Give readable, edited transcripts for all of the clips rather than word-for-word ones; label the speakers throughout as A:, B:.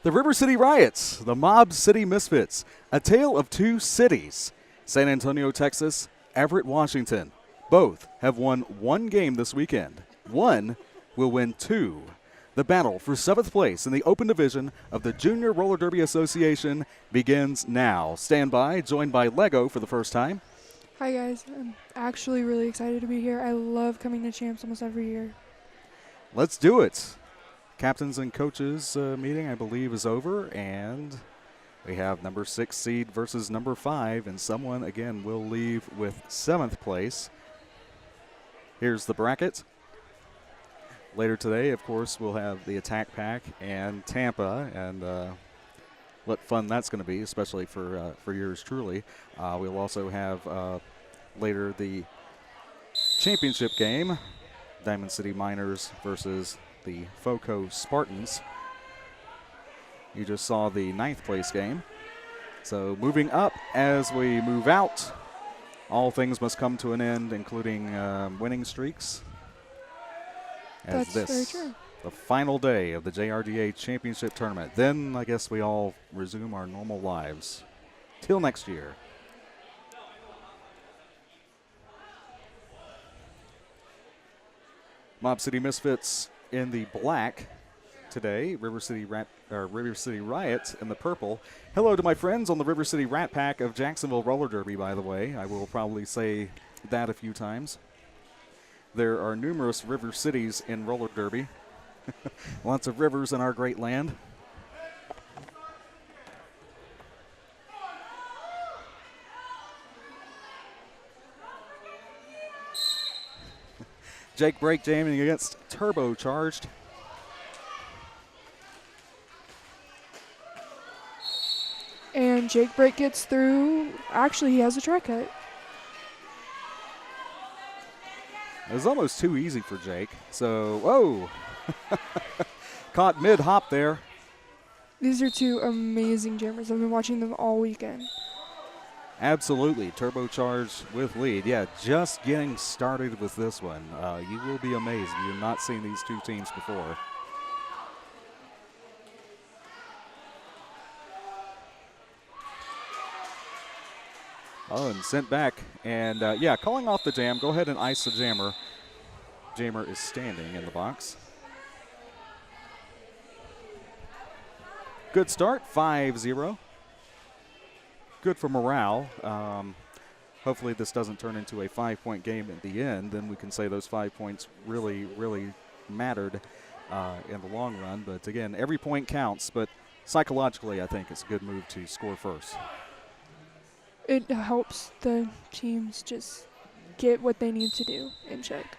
A: The River City Riots, the Mob City Misfits, a tale of two cities. San Antonio, Texas, Everett, Washington. Both have won one game this weekend. One will win two. The battle for 7th place in the open division of the Junior Roller Derby Association begins now. Stand by, joined by Lego for the first time.
B: Hi guys, I'm actually really excited to be here. I love coming to Champs almost every year.
A: Let's do it. Captains and coaches meeting, I believe, is over, and we have number 6 seed versus number 5, and someone, again, will leave with 7th place. Here's the bracket. Later today, of course, we'll have the Attack Pack and Tampa, and what fun that's going to be, especially for yours truly. We'll also have later the championship game, Diamond City Miners versus the FOCO Spartans. You just saw the 9th place game. So moving up as we move out, all things must come to an end, including winning streaks. As
B: That's
A: this,
B: very true.
A: the final day of the JRDA Championship Tournament. Then I guess we all resume our normal lives. Till next year. Mob City Misfits in the black today. River City Riot in the purple. Hello to my friends on the River City Rat Pack of Jacksonville Roller Derby, by the way. I will probably say that a few times. There are numerous river cities in roller derby. Lots of rivers in our great land. Jake Brake jamming against Turbocharged.
B: And Jake Brake gets through. Actually, he has a try cut.
A: It was almost too easy for Jake. So, whoa. Caught mid-hop there.
B: These are two amazing jammers. I've been watching them all weekend.
A: Absolutely. Turbocharged with lead. Yeah, just getting started with this one. You will be amazed. You've not seen these two teams before. Oh, and sent back. And, yeah, calling off the jam. Go ahead and ice the jammer. Jammer is standing in the box. Good start, 5-0. Good for morale. Hopefully this doesn't turn into a 5-point game at the end. Then we can say those 5 points really, really mattered in the long run. But, again, every point counts. But psychologically, I think it's a good move to score first.
B: It helps the teams just get what they need to do in check.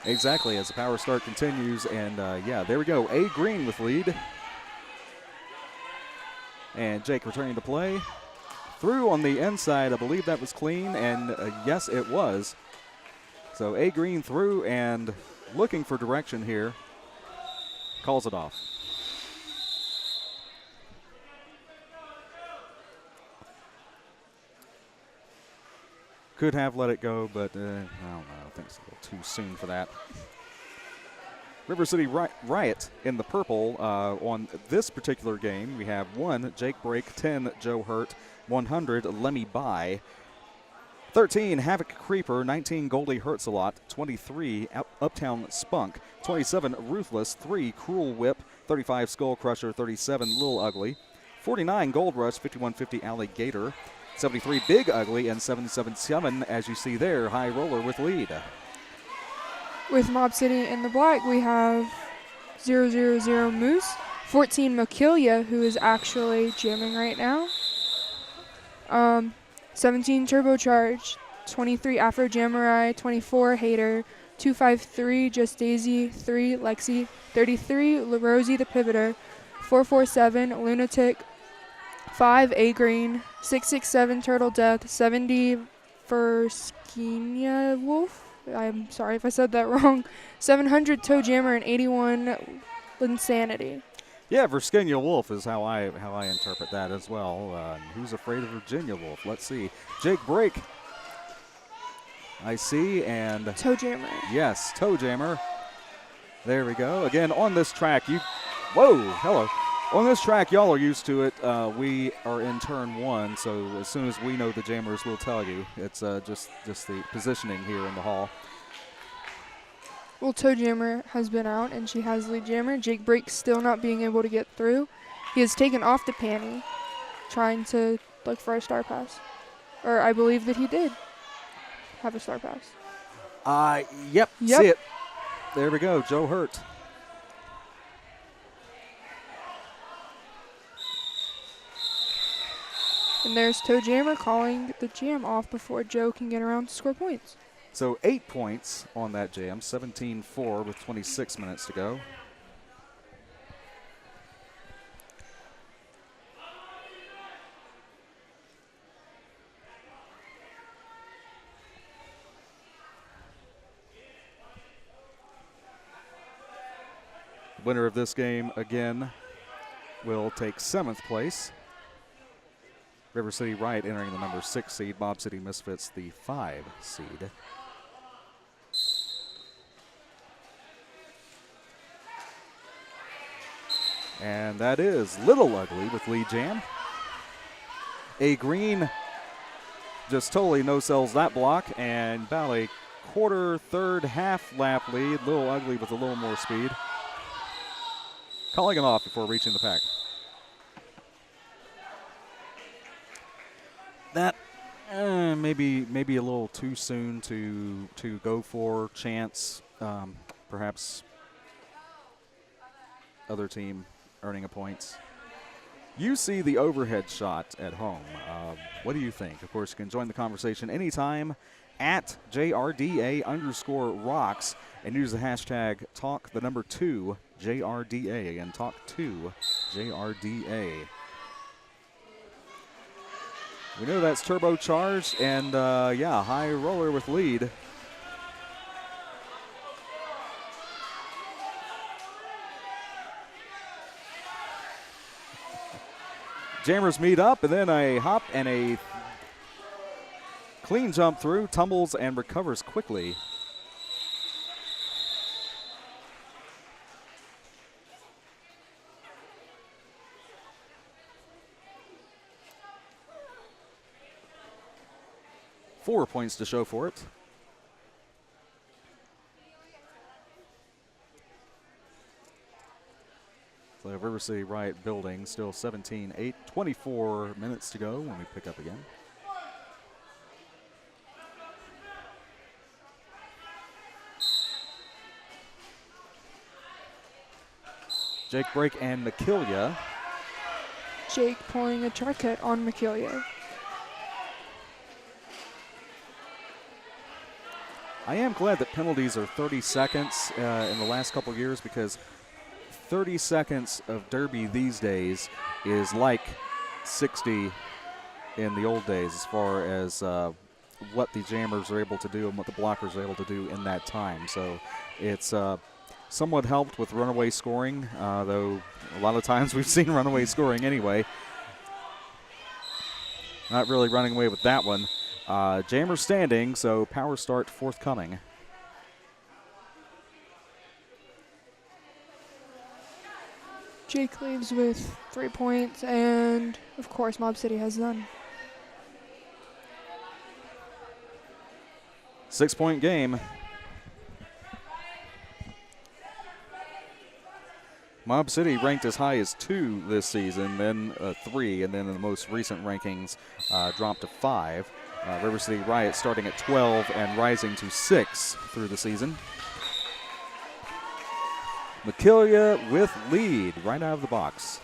A: Exactly, as the power start continues. And, yeah, there we go. A Green with lead. And Jake returning to play. Through on the inside, I believe that was clean, and yes, it was. So A Green through and looking for direction here. Calls it off. Could have let it go, but I don't know. I think it's a little too soon for that. River City Riot in the purple. On this particular game, we have 1 Jake Brake, 10 Joe Hurt, 100 Lemmy By, 13 Havoc Creeper, 19 Goldie Hurts a lot, 23 Uptown Spunk, 27 Ruthless, 3 Cruel Whip, 35 Skull Crusher, 37 Lil Ugly, 49 Gold Rush, 5150 Alligator, 73 Big Ugly, and 777, as you see there, High Roller with lead.
B: With Mob City in the black, we have 000 Moose, 14 Makilia, who is actually jamming right now, 17 Turbocharged, 23 Afro Jamurai, 24 Hater, 253 Just Daisy, 3 Lexi, 33 Rosie the Pivoter, 447 Lunatic, 5 A Green, 667 Turtle Death, 70 Verskinia Wolf. I'm sorry if I said that wrong. 700 Toe Jammer and 81 Insanity.
A: Yeah, Virginia Wolf is how I interpret that as well. Who's afraid of Virginia Wolf? Let's see. Jake Brake. I see, and
B: Toe Jammer.
A: yes, Toe Jammer. There we go. Again, on this track, whoa, hello. On this track, y'all are used to it. We are in turn 1, so as soon as we know the jammers, we'll tell you. It's just the positioning here in the hall.
B: Well, toe jammer has been out, and she has lead jammer. Jake Brake still not being able to get through. He has taken off the panty, trying to look for a star pass. Or I believe that he did have a star pass.
A: Yep, see it. There we go, Joe Hurt.
B: And there's toe jammer calling the jam off before Joe can get around to score points.
A: So 8 points on that jam, 17-4 with 26 minutes to go. Winner of this game, again, will take 7th place. River City Riot entering the number 6 seed. Mob City Misfits, the 5 seed. And that is Little Ugly with lead jam. A Green just totally no-sells that block, and about a quarter, third, half lap lead. Little Ugly with a little more speed. Calling it off before reaching the pack. That maybe a little too soon to go for chance. Perhaps other team earning a points. You see the overhead shot at home. What do you think? Of course, you can join the conversation anytime at JRDA_rocks and use the hashtag #2 JRDA. Again, talk2 JRDA. We know that's turbocharged, and yeah, high roller with lead. Jammers meet up, and then a hop and a clean jump through, tumbles and recovers quickly. Four points to show for it. So River City Riot building, still 17-8, 24 minutes to go when we pick up again. Jake Brake and McKillia.
B: Jake pulling a try cut on McKillia.
A: I am glad that penalties are 30 seconds in the last couple years, because 30 seconds of derby these days is like 60 in the old days as far as what the jammers are able to do and what the blockers are able to do in that time. So it's somewhat helped with runaway scoring, though a lot of times we've seen runaway scoring anyway. Not really running away with that one. Jammer standing, so power start forthcoming.
B: Jake leaves with 3 points, and of course Mob City has none.
A: 6-point game. Mob City ranked as high as 2 this season, then 3, and then in the most recent rankings dropped to 5. River City Riot starting at 12 and rising to 6 through the season. McKillia with lead right out of the box.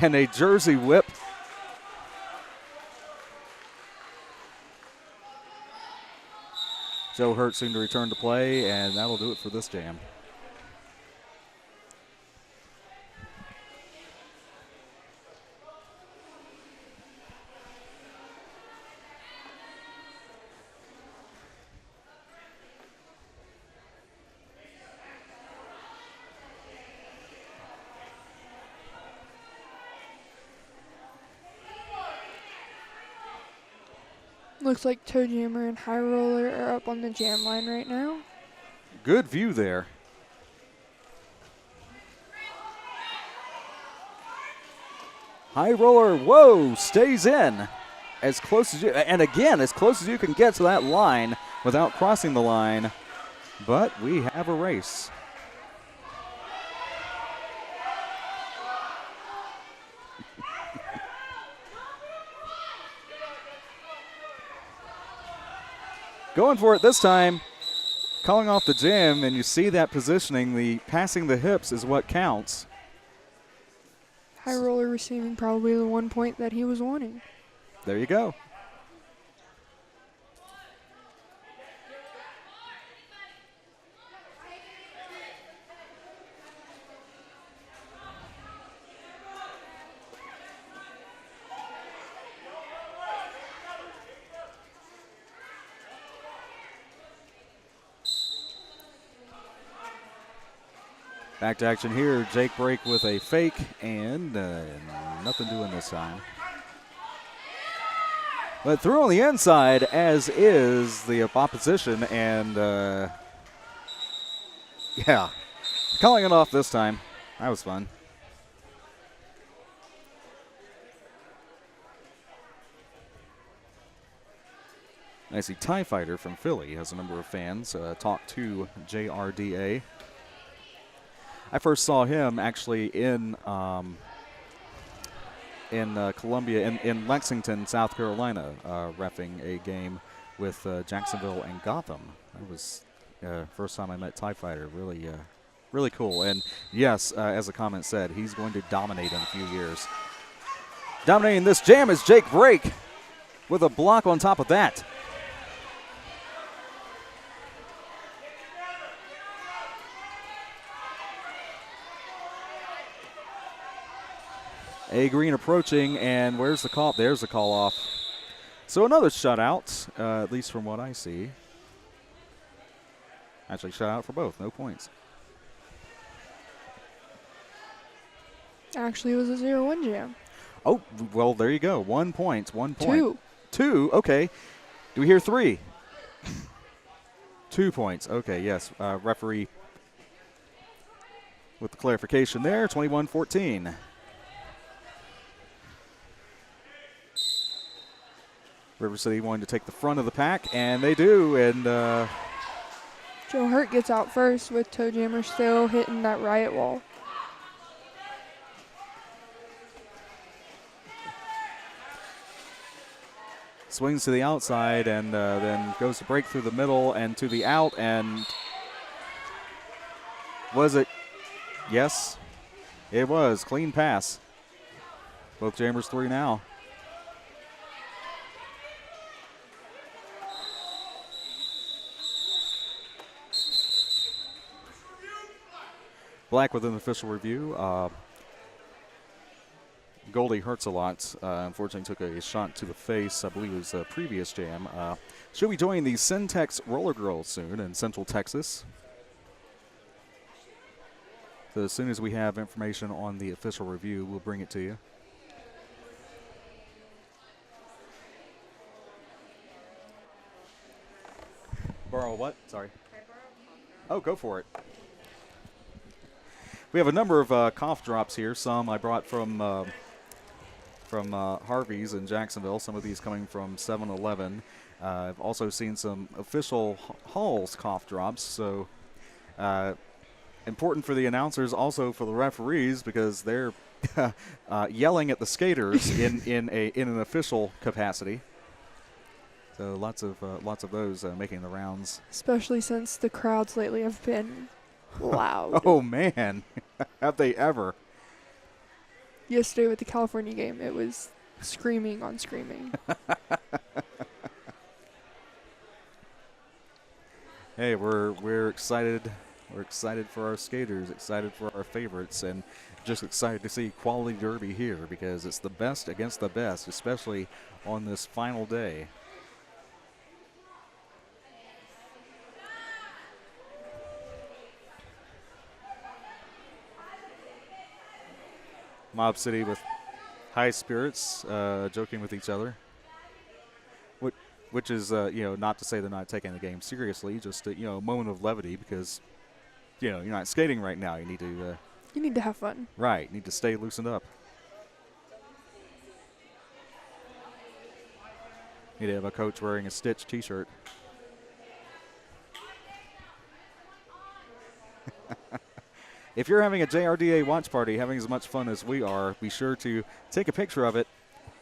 A: And a jersey whip. Joe Hurt soon to return to play, and that'll do it for this jam.
B: Looks like Toe Jammer and High Roller are up on the jam line right now.
A: Good view there. High Roller, whoa, stays in. As close as you, and again, as close as you can get to that line without crossing the line. But we have a race. Going for it this time, calling off the jam, and you see that positioning, the passing the hips is what counts.
B: High Roller receiving probably the 1 point that he was wanting.
A: There you go. Back to action here. Jake Brake with a fake and nothing doing this time. But through on the inside, as is the opposition, and yeah, calling it off this time. That was fun. I see TIE Fighter from Philly has a number of fans. Talk to JRDA. I first saw him actually in Columbia, in Lexington, South Carolina, reffing a game with Jacksonville and Gotham. That was first time I met TIE Fighter. Really, really cool. And yes, as the comment said, he's going to dominate in a few years. Dominating this jam is Jake Brake with a block on top of that. A Green approaching, and where's the call? There's the call off. So another shutout, at least from what I see. Actually, shutout for both, no points.
B: Actually, it was a 0-1 jam.
A: Oh, well, there you go. 1 point, 1 point.
B: Two.
A: Two, okay. Do we hear three? 2 points, okay, yes. Referee with the clarification there, 21-14. River City wanting to take the front of the pack, and they do. And
B: Joe Hurt gets out first with Toe Jammer still hitting that riot wall.
A: swings to the outside and then goes to break through the middle and to the out. And was it? Yes, it was. Clean pass. Both jammers three now. Black with an official review. Goldie hurts a lot. Unfortunately, took a shot to the face. I believe it was a previous jam. She'll be joining the Syntex Roller Girls soon in Central Texas. So as soon as we have information on the official review, we'll bring it to you. Borrow what? Sorry. Oh, go for it. We have a number of cough drops here. Some I brought from Harvey's in Jacksonville. Some of these coming from 7-Eleven. I've also seen some official Hall's cough drops. So important for the announcers, also for the referees, because they're yelling at the skaters in an official capacity. So lots of those making the rounds.
B: Especially since the crowds lately have been loud.
A: Oh man, have they ever?
B: Yesterday with the California game, it was screaming on screaming.
A: Hey, we're excited. We're excited for our skaters, excited for our favorites, and just excited to see quality derby here because it's the best against the best, especially on this final day. Mob City with high spirits, joking with each other. which is, not to say they're not taking the game seriously, just a moment of levity because, you're not skating right now. You need to.
B: You need to have fun.
A: Right. Need to stay loosened up. Need to have a coach wearing a Stitch T-shirt. If you're having a JRDA watch party, having as much fun as we are, be sure to take a picture of it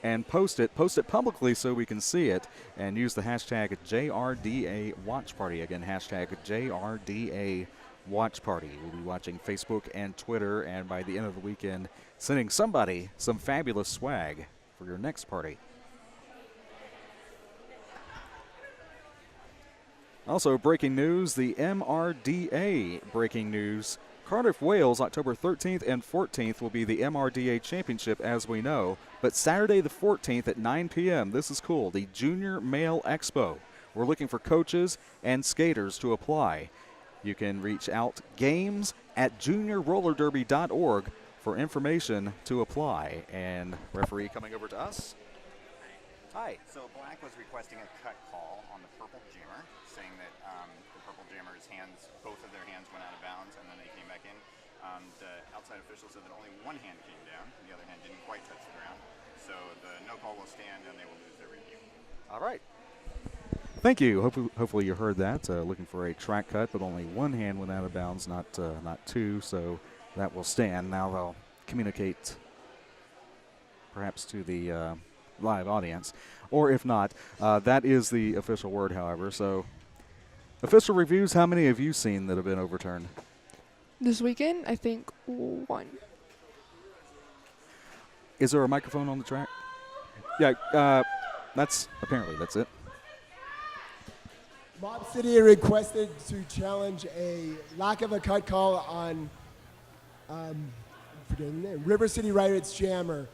A: and post it publicly so we can see it, and use the hashtag JRDA Watch Party. Again, hashtag JRDA Watch Party. We'll be watching Facebook and Twitter, and by the end of the weekend, sending somebody some fabulous swag for your next party. Also, breaking news, the MRDA breaking news. Cardiff, Wales, October 13th and 14th will be the MRDA Championship, as we know. But Saturday the 14th at 9 p.m., this is cool, the Junior Male Expo. We're looking for coaches and skaters to apply. You can reach out games@juniorrollerderby.org for information to apply. And referee coming over to us. Hi.
C: So Black was requesting a cut call on the purple jammer, saying that the purple jammer's hands, both of their hands went out of bounds and then they came back in. The outside official said that only one hand came down, and the other hand didn't quite touch the ground. So the no call will stand and they will lose their review.
A: All right. Thank you. Hopefully you heard that. Looking for a track cut, but only one hand went out of bounds, not two. So that will stand. Now they'll communicate perhaps to the live audience, or if not, that is the official word, however. So official reviews, how many have you seen that have been overturned?
B: This weekend, I think 1.
A: Is there a microphone on the track? Yeah, that's it.
D: Mob City requested to challenge a lack of a cut call on forgetting the name, River City Pirates jammer.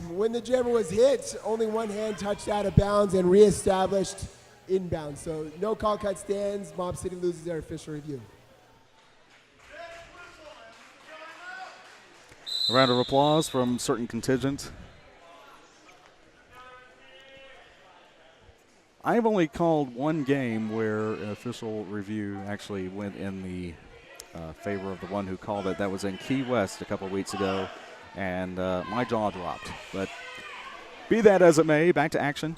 D: When the jammer was hit, only one hand touched out of bounds and reestablished inbound. So no call cut stands. Mob City loses their official review.
A: A round of applause from certain contingent. I've only called one game where an official review actually went in the favor of the one who called it. That was in Key West a couple weeks ago, and my jaw dropped. But be that as it may, back to action.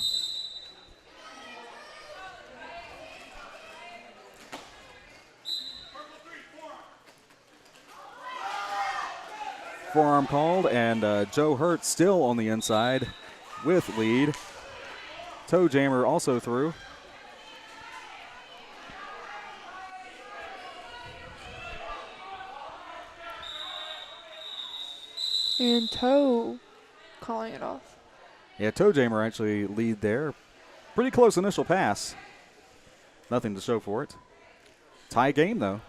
A: Forearm called, and Joe Hurt still on the inside with lead. Toe jammer also through.
B: And Toe calling it off.
A: Yeah, toe jammer actually lead there. Pretty close initial pass. Nothing to show for it. Tie game, though.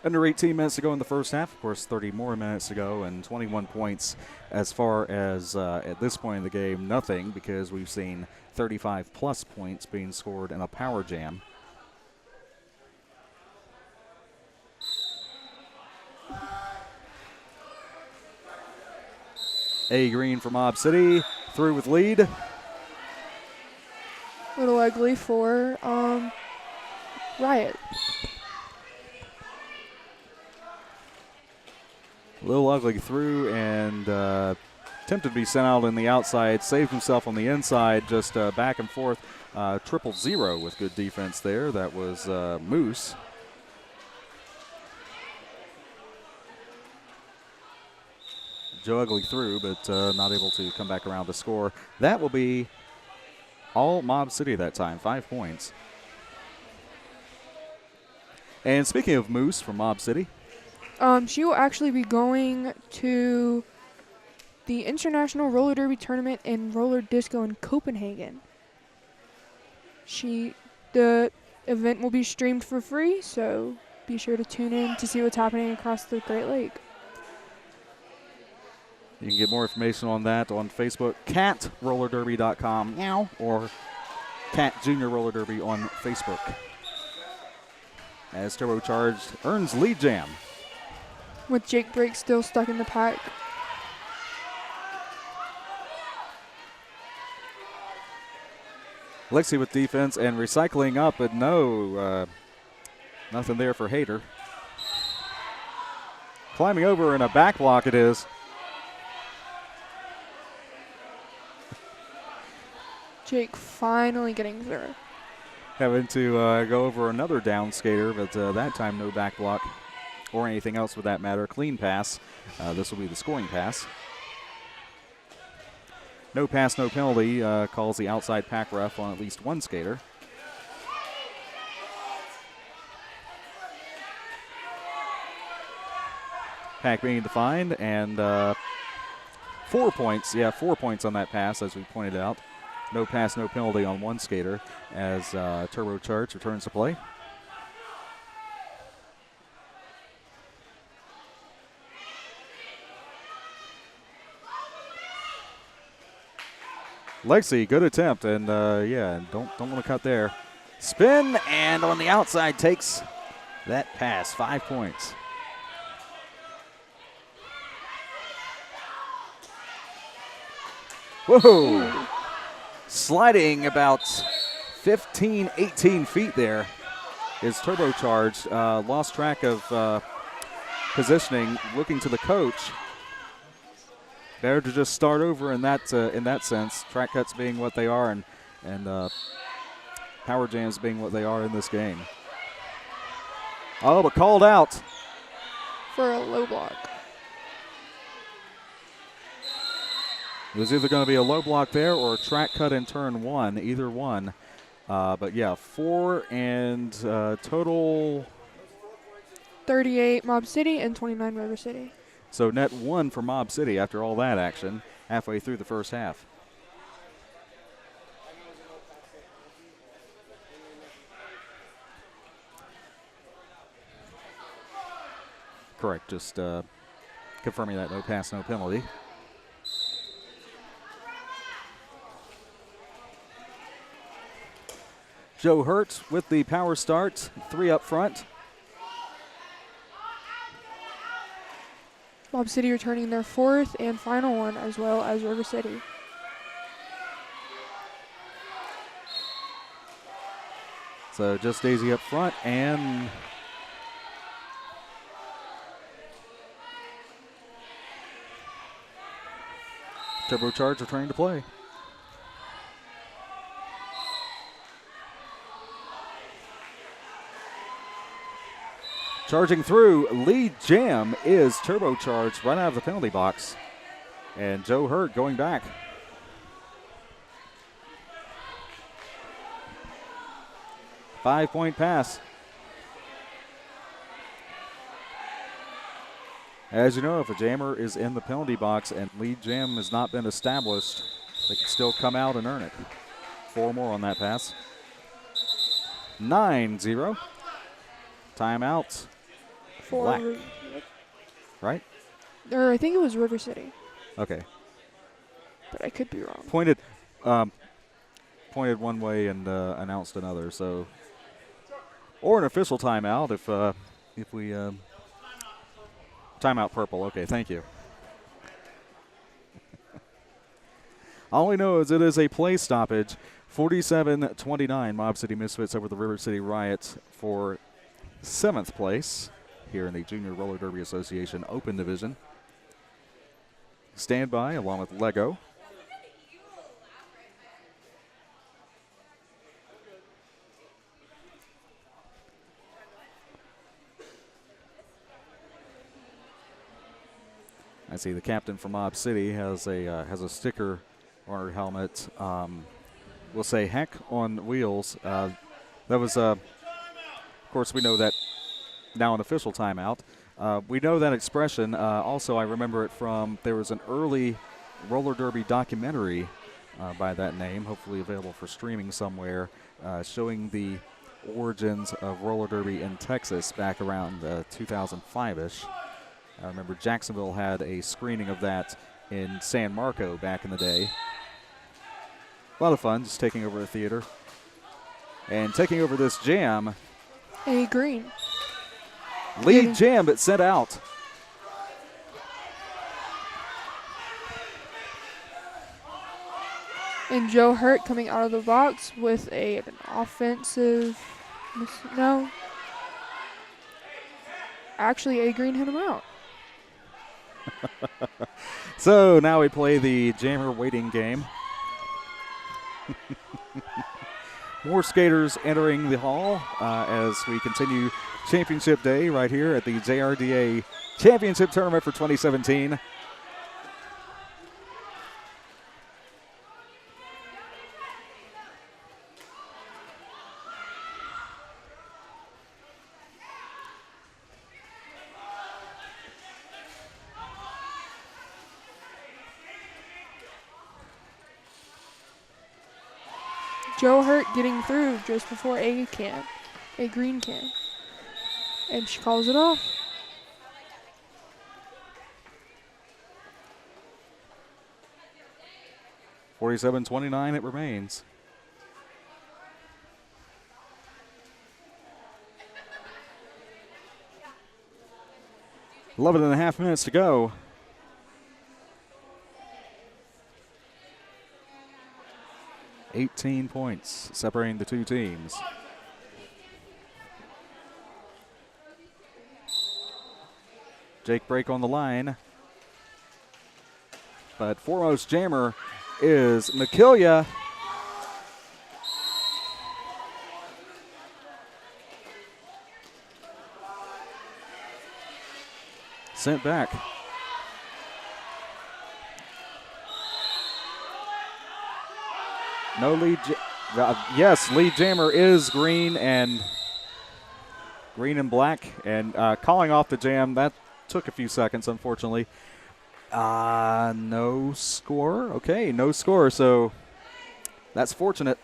A: Under 18 minutes to go in the first half. Of course, 30 more minutes to go, and 21 points as far as at this point in the game, nothing, because we've seen 35-plus points being scored in a power jam. A Green for Mob City, through with lead.
B: Little ugly for Riot.
A: A little ugly through and attempted to be sent out on the outside, saved himself on the inside, just back and forth. 000 with good defense there. That was Moose. Joe Ugly through, but not able to come back around to score. That will be all Mob City that time, 5 points. And speaking of Moose from Mob City,
B: she will actually be going to the International Roller Derby Tournament and Roller Disco in Copenhagen. The event will be streamed for free, so be sure to tune in to see what's happening across the Great Lake.
A: You can get more information on that on Facebook, catrollerderby.com now, or Cat Junior Roller Derby on Facebook. As Turbocharged earns lead jam.
B: With Jake Brake still stuck in the pack.
A: Lexi with defense and recycling up, but no, nothing there for Hayter. Climbing over in a back block it is.
B: Jake finally getting through.
A: Having to go over another down skater, but that time no back block or anything else for that matter. Clean pass. This will be the scoring pass. No pass, no penalty, calls the outside pack ref on at least one skater. Pack being defined, and 4 points. Yeah, 4 points on that pass, as we pointed out. No pass, no penalty on one skater as Turbocharged returns to play. Lexi, good attempt, and yeah, don't want to cut there. Spin, and on the outside takes that pass. 5 points. Whoa! Sliding about 15, 18 feet there is Turbocharged. Lost track of positioning, looking to the coach. Better to just start over in that sense. Track cuts being what they are, and power jams being what they are in this game. Oh, but called out
B: For a low block.
A: It was either going to be a low block there or a track cut in turn one, either one. But yeah, 4 and total.
B: 38 Mob City and 29 River City.
A: So net 1 for Mob City after all that action halfway through the first half. Correct, just confirming that no pass, no penalty. Joe Hurt with the power start, 3 up front.
B: Mob City returning their 4th and final one, as well as River City.
A: So just Daisy up front, and Turbocharged returning to play. Charging through, lead jam is Turbocharged right out of the penalty box. And Joe Hurt going back. Five-point pass. As you know, if a jammer is in the penalty box and lead jam has not been established, they can still come out and earn it. 4 more on that pass. 9-0. Timeout. Black. Right?
B: Or I think it was River City,
A: Okay.
B: but I could be wrong.
A: Pointed one way and announced another. So, or an official timeout if we timeout purple. Okay, thank you. All we know is it is a play stoppage. 47-29, Mob City Misfits over the River City Riots for 7th place here in the Junior Roller Derby Association Open Division. Stand by along with Lego. I see the captain from Mob City has a sticker on her helmet. We'll say "Heck on Wheels." That was, of course, we know that now an official timeout. We know that expression. Also, I remember it from, there was an early roller derby documentary by that name, hopefully available for streaming somewhere, showing the origins of roller derby in Texas back around 2005-ish. I remember Jacksonville had a screening of that in San Marco back in the day. A lot of fun, just taking over the theater. And taking over this jam.
B: A green.
A: Lead jam, but sent out.
B: And Joe Hurt coming out of the box with an offensive, no. Actually, A Green hit him out.
A: So now we play the jammer waiting game. More skaters entering the hall as we continue championship day right here at the JRDA Championship Tournament for 2017.
B: Joe Hurt getting through just before A Green can. And she calls it off.
A: (47-29) it remains. Eleven and a half minutes to go. (18 points separating the two teams. Jake break on the line. But foremost jammer is McKillia. Sent back. No lead. Yes, lead jammer is green and black. And calling off the jam, that took a few seconds, unfortunately. No score. Okay, no score. So that's fortunate.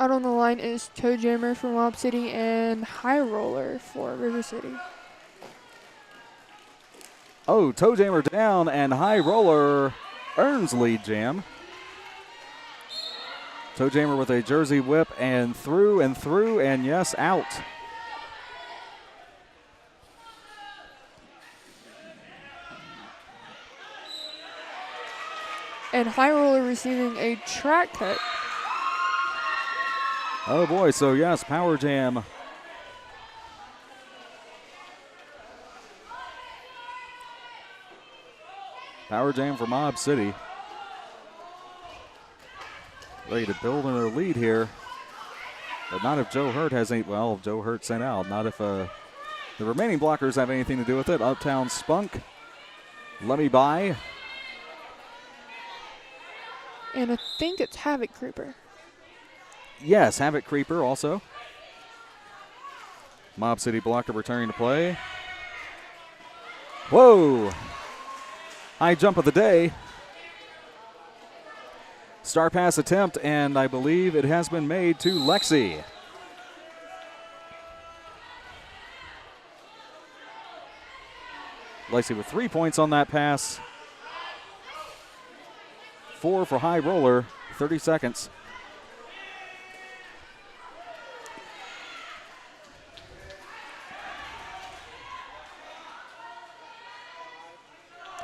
B: Out on the line is Toe Jammer for Mob City and High Roller for River City.
A: Oh, Toe Jammer down and High Roller earns lead jam. Toe Jammer with a jersey whip and through and yes, out.
B: And High Roller receiving a track cut.
A: Oh boy, so yes, power jam. Power jam for Mob City. Ready to build on their lead here. But not if Joe Hurt has any, well, Joe Hurt sent out. Not if the remaining blockers have anything to do with it. Uptown Spunk. Let me by.
B: And I think it's Havoc Creeper.
A: Yes, Havoc Creeper also. Mob City blocker returning to play. Whoa! High jump of the day. Star pass attempt, and I believe it has been made to Lexi. Lexi with 3 points on that pass. 4 for High Roller, 30 seconds.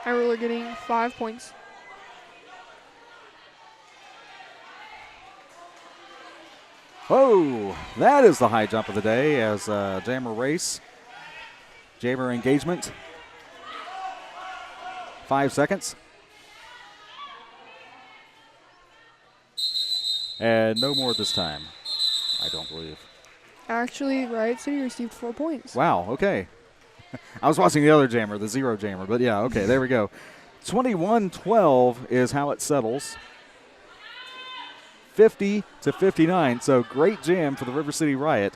B: High Roller getting 5 points.
A: Oh, that is the high jump of the day as jammer race. Jammer engagement. 5 seconds. And no more this time, I don't believe.
B: Actually, Riot City received 4 points.
A: Wow, okay. I was watching the other jammer, the zero jammer, but yeah, okay, there we go. 21-12 is how it settles. 50-59, so great jam for the River City Riot.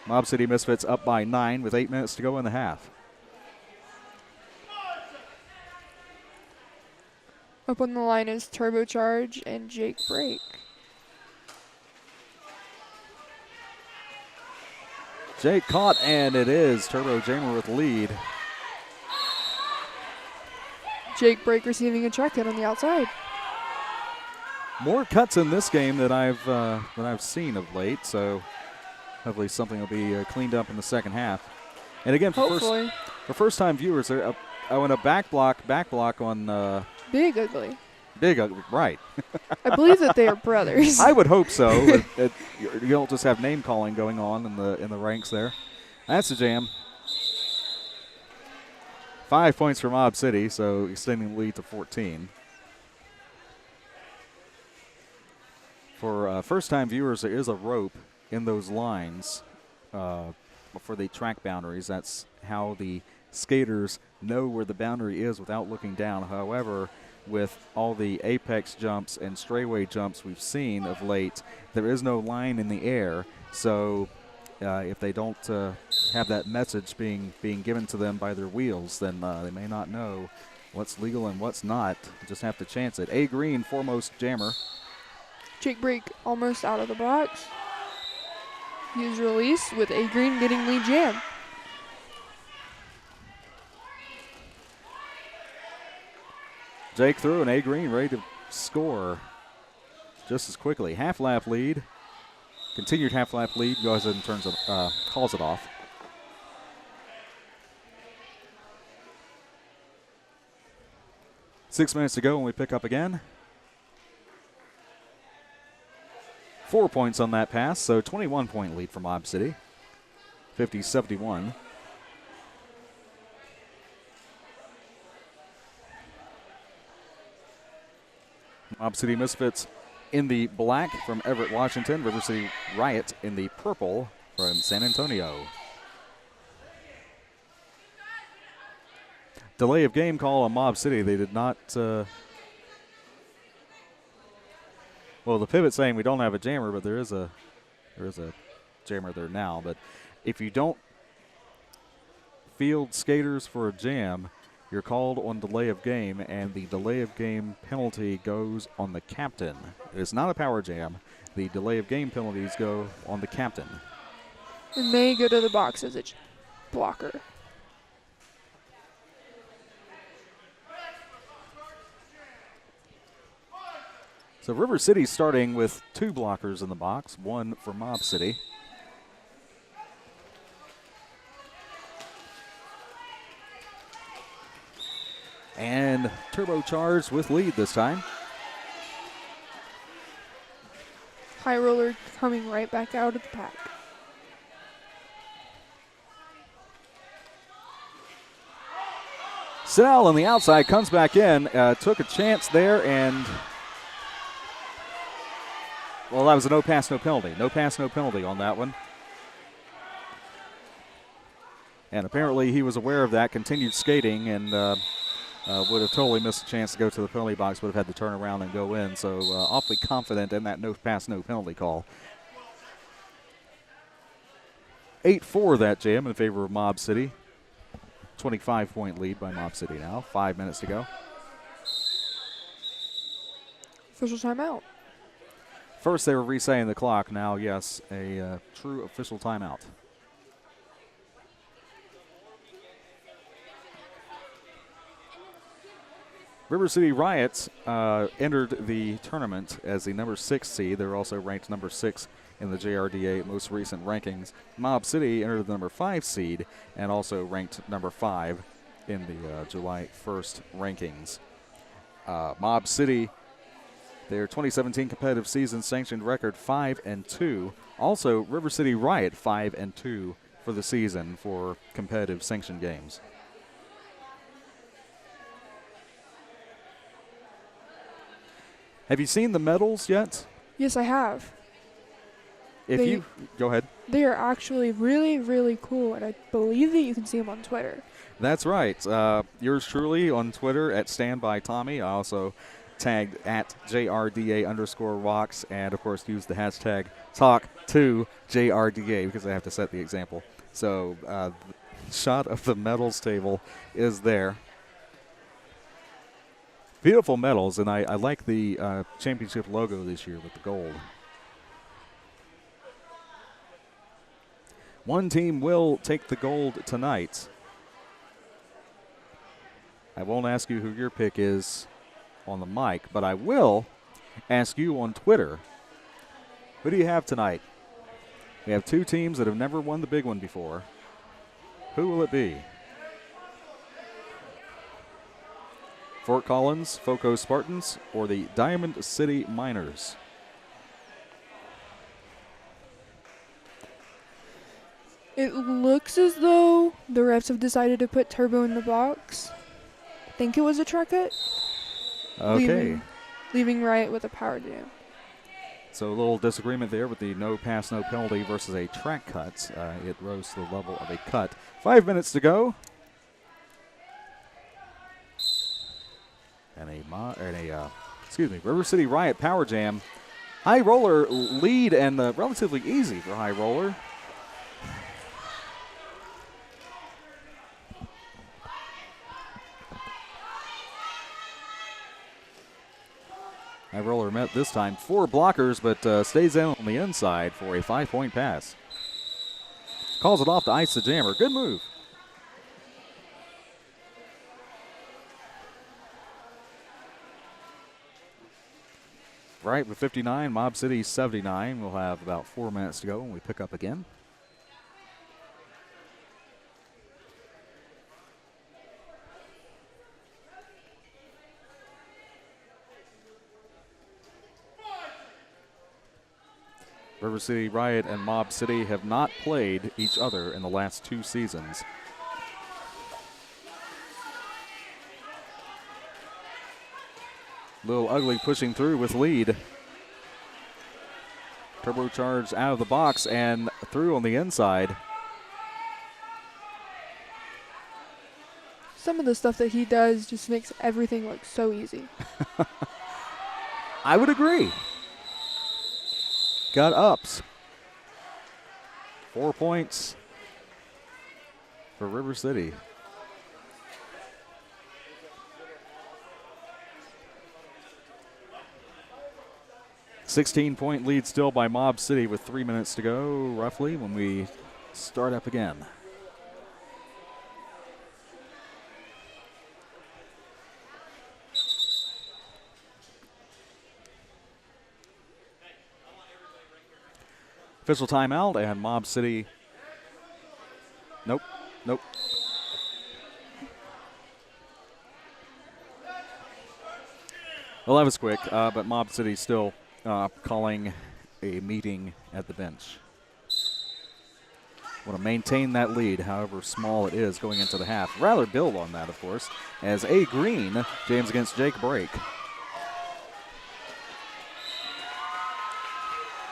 A: Mob City Misfits up by 9 with 8 minutes to go in the half.
B: Up on the line is Turbocharge and Jake Break.
A: Jake caught, and it is Turbo Jammer with lead.
B: Jake Brake receiving a check hit on the outside.
A: More cuts in this game that I've seen of late, so hopefully something will be cleaned up in the second half. And again,
B: Hopefully.
A: for first-time viewers, I went a back block on
B: Big Ugly.
A: Big Ugly, right.
B: I believe that they are brothers.
A: I would hope so. You don't just have name calling going on in the ranks there. That's a jam. 5 points for Mob City, so extending the lead to 14. For first-time viewers, there is a rope in those lines for the track boundaries. That's how the skaters know where the boundary is without looking down. However, with all the apex jumps and straightaway jumps we've seen of late, there is no line in the air. So if they don't have that message being given to them by their wheels, then they may not know what's legal and what's not. Just have to chance it. A Green, foremost jammer.
B: Jake Brake almost out of the box. He is released with A Green getting lead jam.
A: Jake through and A Green ready to score just as quickly. Half lap lead. Continued half lap lead goes in terms of calls it off. Six minutes to go when we pick up again. 4 points on that pass, so 21-point lead for Mob City. 50-71. Mob City Misfits in the black from Everett, Washington. River City Riot in the purple from San Antonio. Delay of game call on Mob City. They did not. Well, the pivot saying we don't have a jammer, but there is a jammer there now. But if you don't field skaters for a jam, you're called on delay of game, and the delay of game penalty goes on the captain. It is not a power jam. The delay of game penalties go on the captain.
B: And may go to the box as a blocker.
A: So River City starting with 2 blockers in the box, 1 for Mob City. And turbocharged with lead this time.
B: High roller coming right back out of the pack.
A: Snell on the outside comes back in, took a chance there, and well, that was a no pass, no penalty. No pass, no penalty on that one. And apparently he was aware of that, continued skating, and would have totally missed a chance to go to the penalty box, would have had to turn around and go in. So awfully confident in that no pass, no penalty call. 8-4 that jam in favor of Mob City. 25-point lead by Mob City now. 5 minutes to go.
B: Official timeout.
A: First they were resetting the clock. Now, yes, a true official timeout. River City Riots entered the tournament as the number 6 seed. They're also ranked number 6 in the JRDA most recent rankings. Mob City entered the number 5 seed and also ranked number 5 in the July 1st rankings. Mob City, their 2017 competitive season sanctioned record 5-2. Also, River City Riot 5-2 for the season for competitive sanctioned games. Have you seen the medals yet?
B: Yes, I have.
A: Go ahead.
B: They are actually really, really cool, and I believe that you can see them on Twitter.
A: That's right. Yours truly on Twitter at StandByTommy. I also tagged at JRDA_Rocks, and of course use the hashtag #TalkToJRDA because I have to set the example. So the shot of the medals table is there. Beautiful medals, and I like the championship logo this year with the gold. One team will take the gold tonight. I won't ask you who your pick is on the mic, but I will ask you on Twitter. Who do you have tonight? We have two teams that have never won the big one before. Who will it be? Fort Collins, Foco Spartans, or the Diamond City Miners?
B: It looks as though the refs have decided to put Turbo in the box. I think it was a try cut.
A: Okay.
B: Leaving Riot with a power jam.
A: So a little disagreement there with the no pass, no penalty versus a track cut. It rose to the level of a cut. 5 minutes to go. And River City Riot power jam. High roller lead and relatively easy for high roller. High roller met this time 4 blockers, but stays in on the inside for a 5-point pass. Calls it off to ice the jammer. Good move. Right with 59, Mob City 79. We'll have about 4 minutes to go when we pick up again. River City Riot and Mob City have not played each other in the last 2 seasons. Little Ugly pushing through with lead. Turbocharged out of the box and through on the inside.
B: Some of the stuff that he does just makes everything look so easy.
A: I would agree. Got ups. 4 points for River City. $16-point lead still by Mob City with 3 minutes to go, roughly, when we start up again. Official timeout, and Mob City. Nope. Well, that was quick, but Mob City still calling a meeting at the bench. Want to maintain that lead, however small it is, going into the half. Rather build on that, of course, as A. Green, James against Jake break.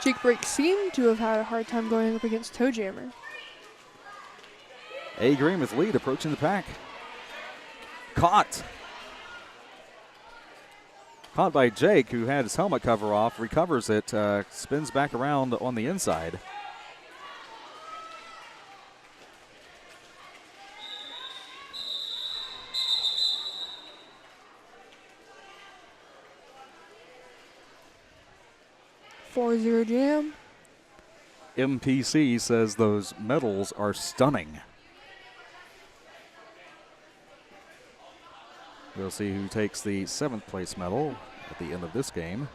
B: Jake Break seemed to have had a hard time going up against Toe Jammer.
A: A. Green with lead approaching the pack. Caught by Jake, who had his helmet cover off, recovers it, spins back around on the inside.
B: .40 jam.
A: MPC says those medals are stunning. We'll see who takes the 7th place medal at the end of this game.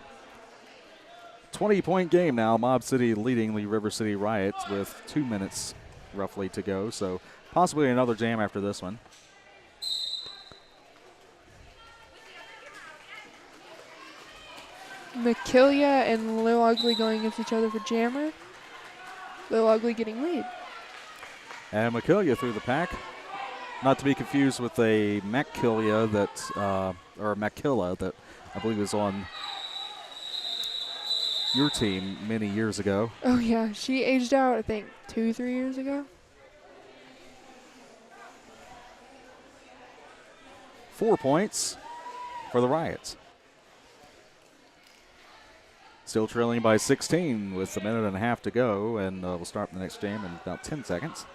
A: 20-point game now. Mob City leading the River City Riots with 2 minutes roughly to go. So possibly another jam after this one.
B: Makilia and Lil Ugly going against each other for jammer. Lil Ugly getting lead.
A: And Makilia through the pack. Not to be confused with a Makilia or Makilla that I believe was on your team many years ago.
B: Oh yeah, she aged out I think 2-3 years ago.
A: 4 points for the Riots. Still trailing by 16 with a minute and a half to go, and we'll start the next jam in about 10 seconds.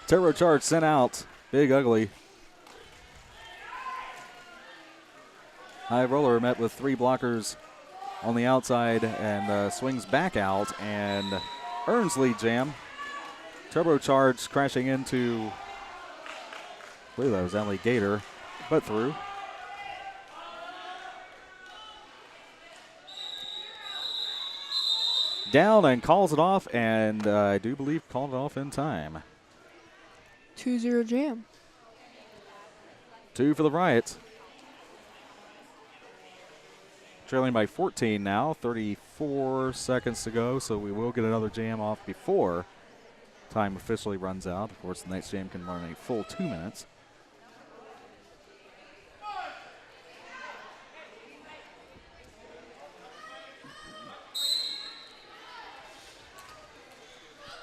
A: Turbocharged sent out. Big Ugly. High roller met with 3 blockers on the outside and swings back out and earns lead jam. Turbocharged crashing into, I believe that was Ellie Gator, but through. Down and calls it off, and I do believe called it off in time.
B: 2-0 jam.
A: 2 for the Riot. Trailing by 14 now, 34 seconds to go, so we will get another jam off before time officially runs out. Of course, the next jam can run a full 2 minutes.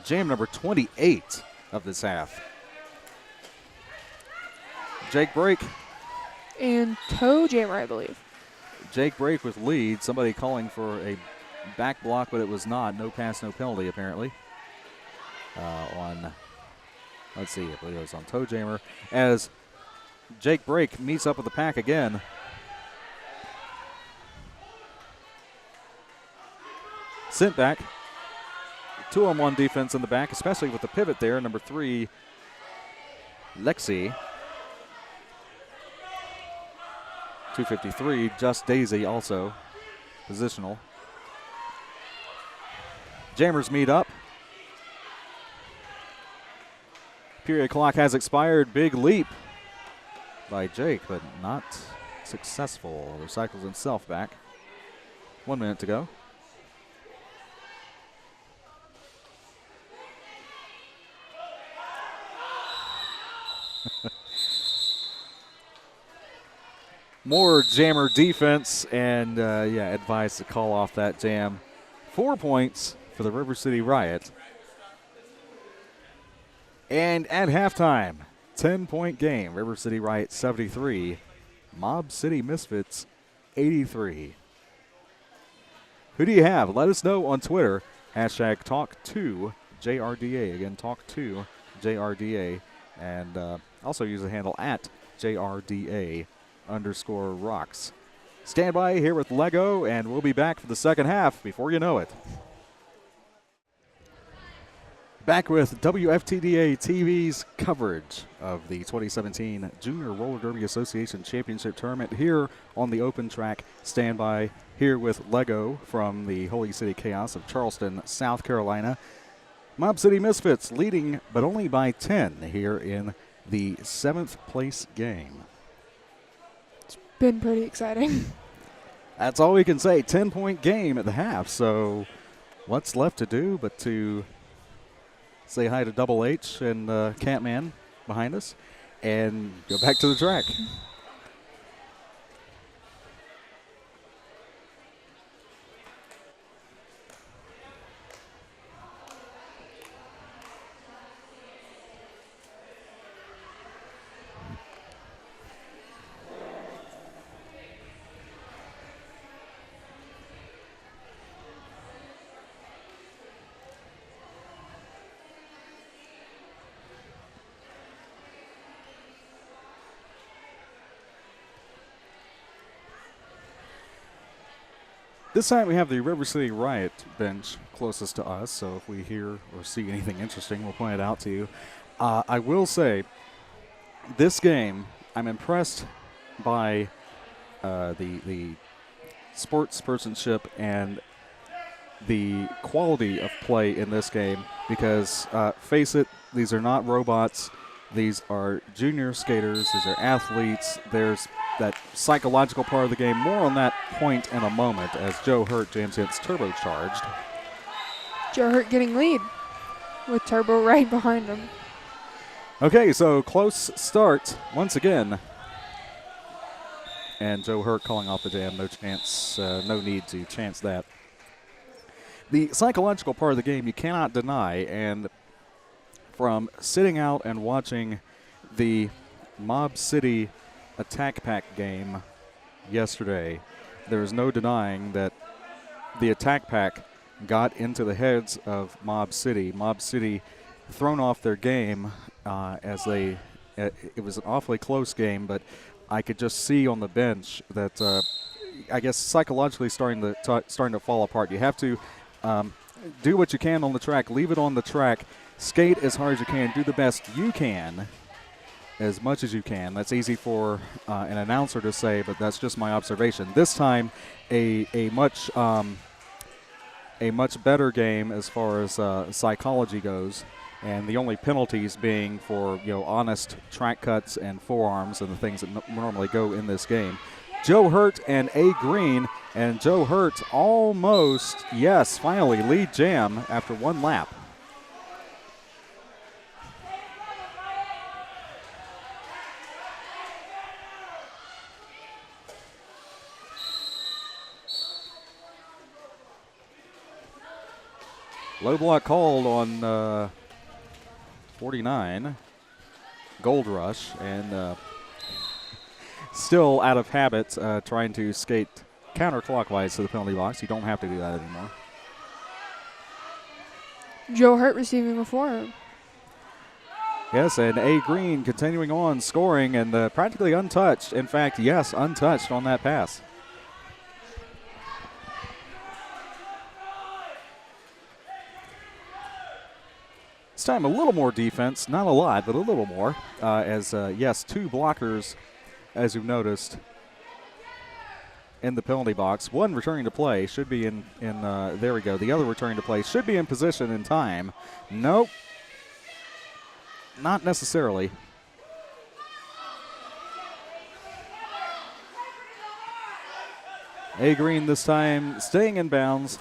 A: Jam number 28 of this half. Jake Brake.
B: And toe jammer, I believe.
A: Jake Brake with lead. Somebody calling for a back block, but it was not. No pass, no penalty, apparently. Let's see, I believe it was on toe jammer. As Jake Brake meets up with the pack again. Sent back. 2-on-1 defense in the back, especially with the pivot there. Number 3, Lexi. 253, Just Daisy also positional. Jammers meet up. Period clock has expired. Big leap by Jake, but not successful. Recycles himself back. 1 minute to go. More jammer defense and, advice to call off that jam. 4 points for the River City Riot. And at halftime, 10-point game. River City Riot 73, Mob City Misfits 83. Who do you have? Let us know on Twitter. Hashtag Talk2JRDA. Again, Talk2JRDA. And also use the handle at JRDA_rocks. Stand by here with Lego, and we'll be back for the second half before you know it. Back with WFTDA TV's coverage of the 2017 Junior Roller Derby Association Championship Tournament here on the open track. Stand by here with Lego from the Holy City Chaos of Charleston, South Carolina. Mob City Misfits leading, but only by 10 here in the 7th place game.
B: Been pretty exciting.
A: That's all we can say. 10-point game at the half. So what's left to do but to say hi to Double H and Catman behind us and go back to the track. This time we have the River City Riot bench closest to us, so if we hear or see anything interesting, we'll point it out to you. I will say, this game, I'm impressed by the sportspersonship and the quality of play in this game because, face it, these are not robots. These are junior skaters. These are athletes. There's that psychological part of the game. More on that point in a moment as Joe Hurt jams hits turbocharged.
B: Joe Hurt getting lead with Turbo right behind him.
A: Okay, so close start once again. And Joe Hurt calling off the jam. No chance, no need to chance that. The psychological part of the game you cannot deny, and from sitting out and watching the Mob City Attack Pack game yesterday, there is no denying that the Attack Pack got into the heads of Mob City. Mob City thrown off their game as it was an awfully close game, but I could just see on the bench that I guess psychologically starting to fall apart. You have to do what you can on the track, leave it on the track, skate as hard as you can, do the best you can, as much as you can. That's easy for an announcer to say, but that's just my observation. This time, a much better game as far as psychology goes, and the only penalties being for honest track cuts and forearms and the things that normally go in this game. Joe Hurt and A. Green, and Joe Hurt almost, yes, finally lead jam after one lap. Low block called on 49, Gold Rush, and still out of habit trying to skate counterclockwise to the penalty box. You don't have to do that anymore.
B: Joe Hurt receiving a forearm.
A: Yes, and A. Green continuing on scoring and practically untouched. In fact, yes, untouched on that pass. This time a little more defense, not a lot, but a little more. Yes, two blockers, as you've noticed, in the penalty box. One returning to play, should be in there we go. The other returning to play should be in position in time. Nope, not necessarily. A. Green this time staying in bounds,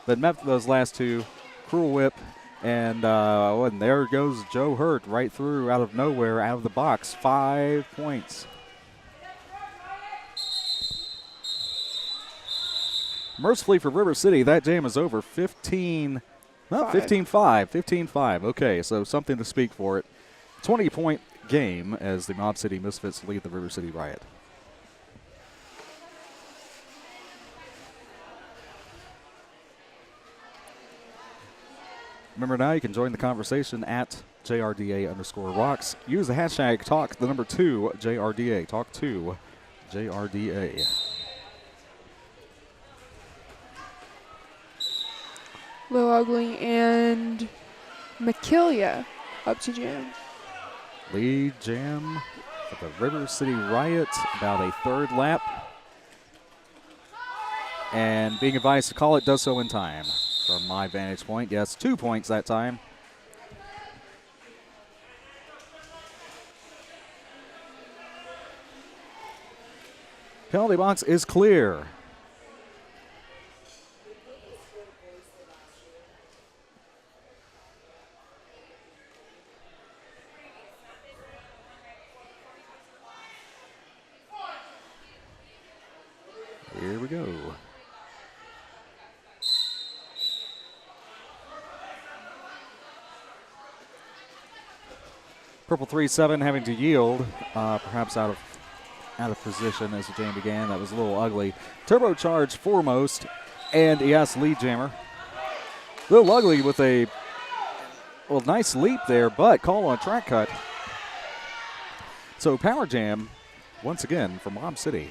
A: but met those last two. Cruel whip. And there goes Joe Hurt right through, out of nowhere, out of the box. 5 points. Mercifully for River City, that jam is over. 15-5. 15-5. Okay, so something to speak for it. 20-point game as the Mob City Misfits lead the River City Riot. Remember now, you can join the conversation at JRDA_rocks. Use the hashtag talk, the number 2, JRDA. Talk 2, JRDA.
B: Lil Ugly and McKillia up to jam.
A: Lead jam for the River City Riot, about a third lap. And being advised to call it, does so in time. From my vantage point, yes, 2 points that time. Penalty box is clear. Here we go. Purple 3-7 having to yield, perhaps out of position as the jam began. That was a little ugly. Turbocharged foremost, and yes, lead jammer. A little ugly with a nice leap there, but call on track cut. So power jam once again for Mob City.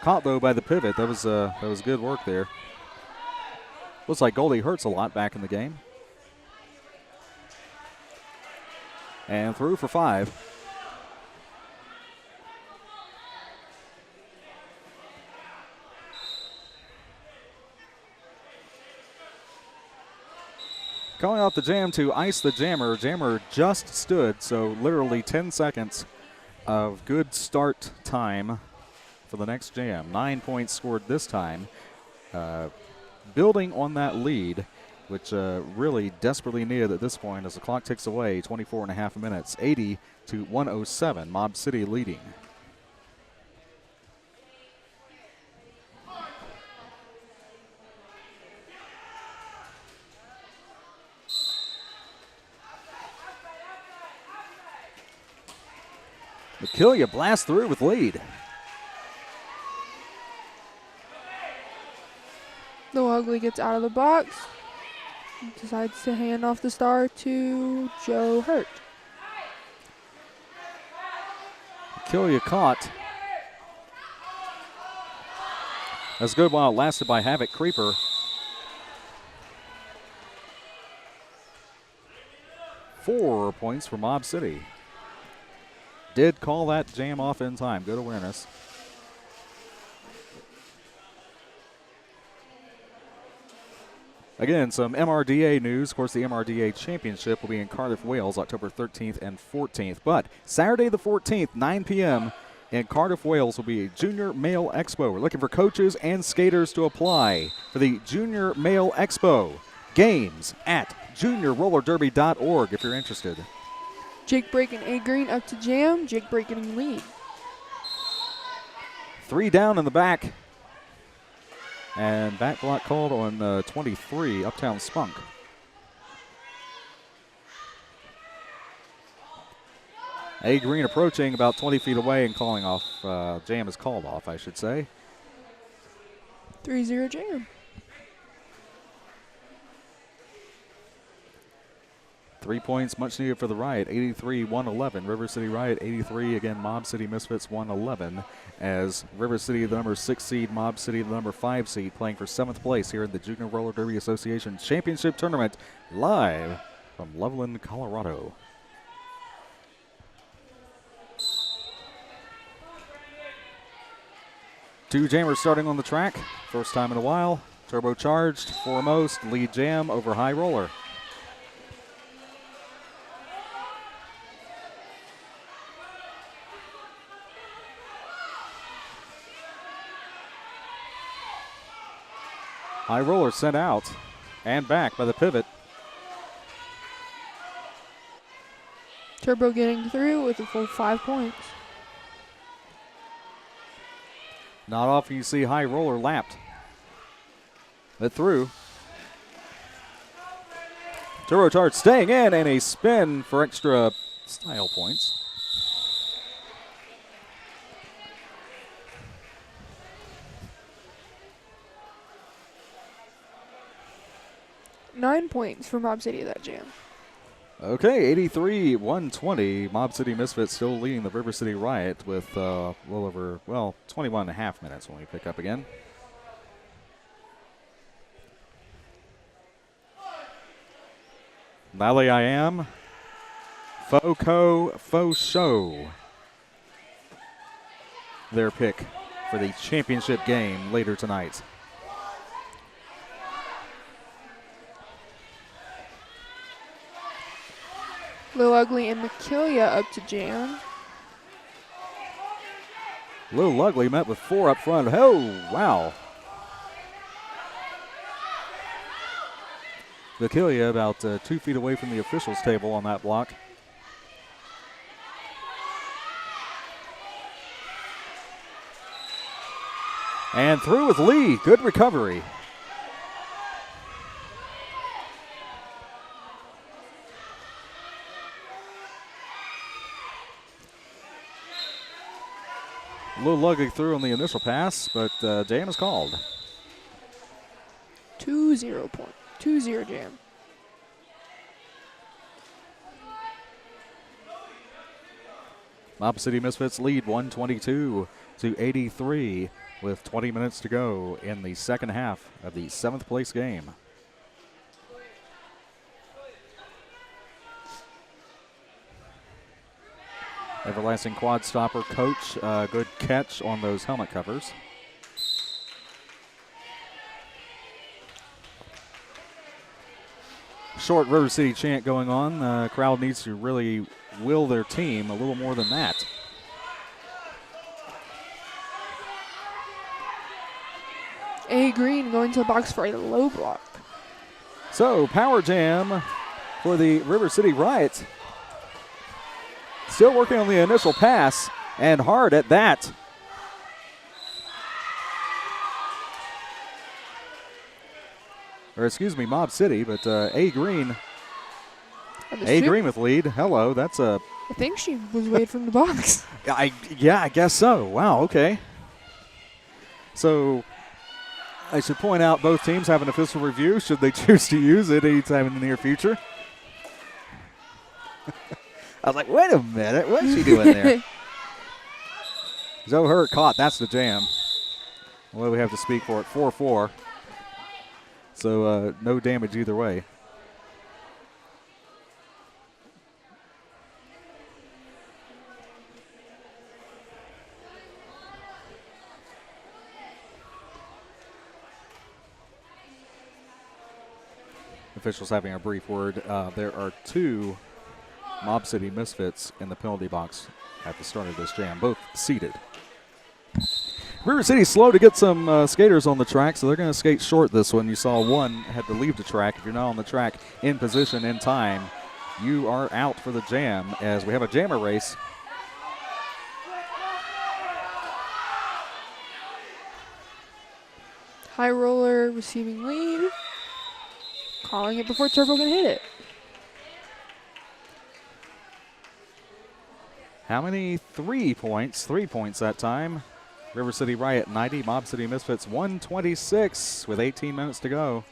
A: Caught though by the pivot. That was good work there. Looks like Goldie hurts a lot back in the game. And through for 5. Calling out the jam to ice the jammer. Jammer just stood, so literally 10 seconds of good start time for the next jam. 9 points scored this time. Building on that lead, which really desperately needed at this point as the clock ticks away, 24 and a half minutes, 80-107, Mob City leading. McKillia blasts through with lead.
B: Lil Ugly gets out of the box. Decides to hand off the star to Joe Hurt.
A: McKillia caught. That's good while it lasted by Havoc Creeper. Four points for Mob City. Did call that jam off in time. Good awareness. Again, some MRDA news. Of course, the MRDA Championship will be in Cardiff, Wales, October 13th and 14th. But Saturday the 14th, 9 p.m., in Cardiff, Wales, will be a Junior Male Expo. We're looking for coaches and skaters to apply for the Junior Male Expo. Games at juniorrollerderby.org if you're interested.
B: Jake breaking A green up to jam. Jake breaking lead.
A: 3 down in the back. And back block called on 23, Uptown Spunk. A green approaching about 20 feet away and calling off. Jam is called off, I should say.
B: 3-0 jam.
A: 3 points, much needed for the Riot. 83-111. River City Riot 83. Again, Mob City Misfits 111. As River City, the number 6 seed, Mob City, the number 5 seed, playing for 7th place here in the Junior Roller Derby Association Championship Tournament, live from Loveland, Colorado. Two jammers starting on the track. First time in a while. Turbocharged, foremost, lead jam over high roller. High roller sent out and back by the pivot.
B: Turbo getting through with a full 5 points.
A: Not often you see high roller lapped. But through. Turbocharged staying in and a spin for extra style points.
B: Nine points for Mob City that jam.
A: Okay, 83-120. Mob City Misfits still leading the River City Riot with a little over, 21 and a half minutes when we pick up again. Valley I Am. Foco Faux Show. Their pick for the championship game later tonight.
B: Lil Ugly and McKillia up to jam.
A: Lil Ugly met with 4 up front. Oh, wow. McKillia about 2 feet away from the officials table on that block. And through with Lee. Good recovery. Lil Ugly through on the initial pass, but jam is called.
B: 2-0 point. 2-0 jam.
A: Mob City Misfits lead 122-83 with 20 minutes to go in the second half of the 7th place game. Everlasting quad stopper coach, good catch on those helmet covers. Short River City chant going on. Crowd needs to really will their team a little more than that.
B: A green going to the box for a low block.
A: So power jam for the River City Riot. Still working on the initial pass, and hard at that. Or excuse me, Mob City, but A Green. A Green with lead. Hello, that's a.
B: I think she was away from the box.
A: I guess so. Wow, okay. So I should point out both teams have an official review should they choose to use it anytime in the near future. I was like, wait a minute, what's she doing there? Joe Hurt caught. That's the jam. What do we have to speak for it? 4-4. So no damage either way. Officials having a brief word. There are 2 Mob City Misfits in the penalty box at the start of this jam, both seated. River City's slow to get some skaters on the track, so they're going to skate short this one. You saw one had to leave the track. If you're not on the track in position in time, you are out for the jam as we have a jammer race.
B: High roller receiving lead. Calling it before Turbo can hit it.
A: How many 3 points? 3 points that time. River City Riot 90, Mob City Misfits 126 with 18 minutes to go.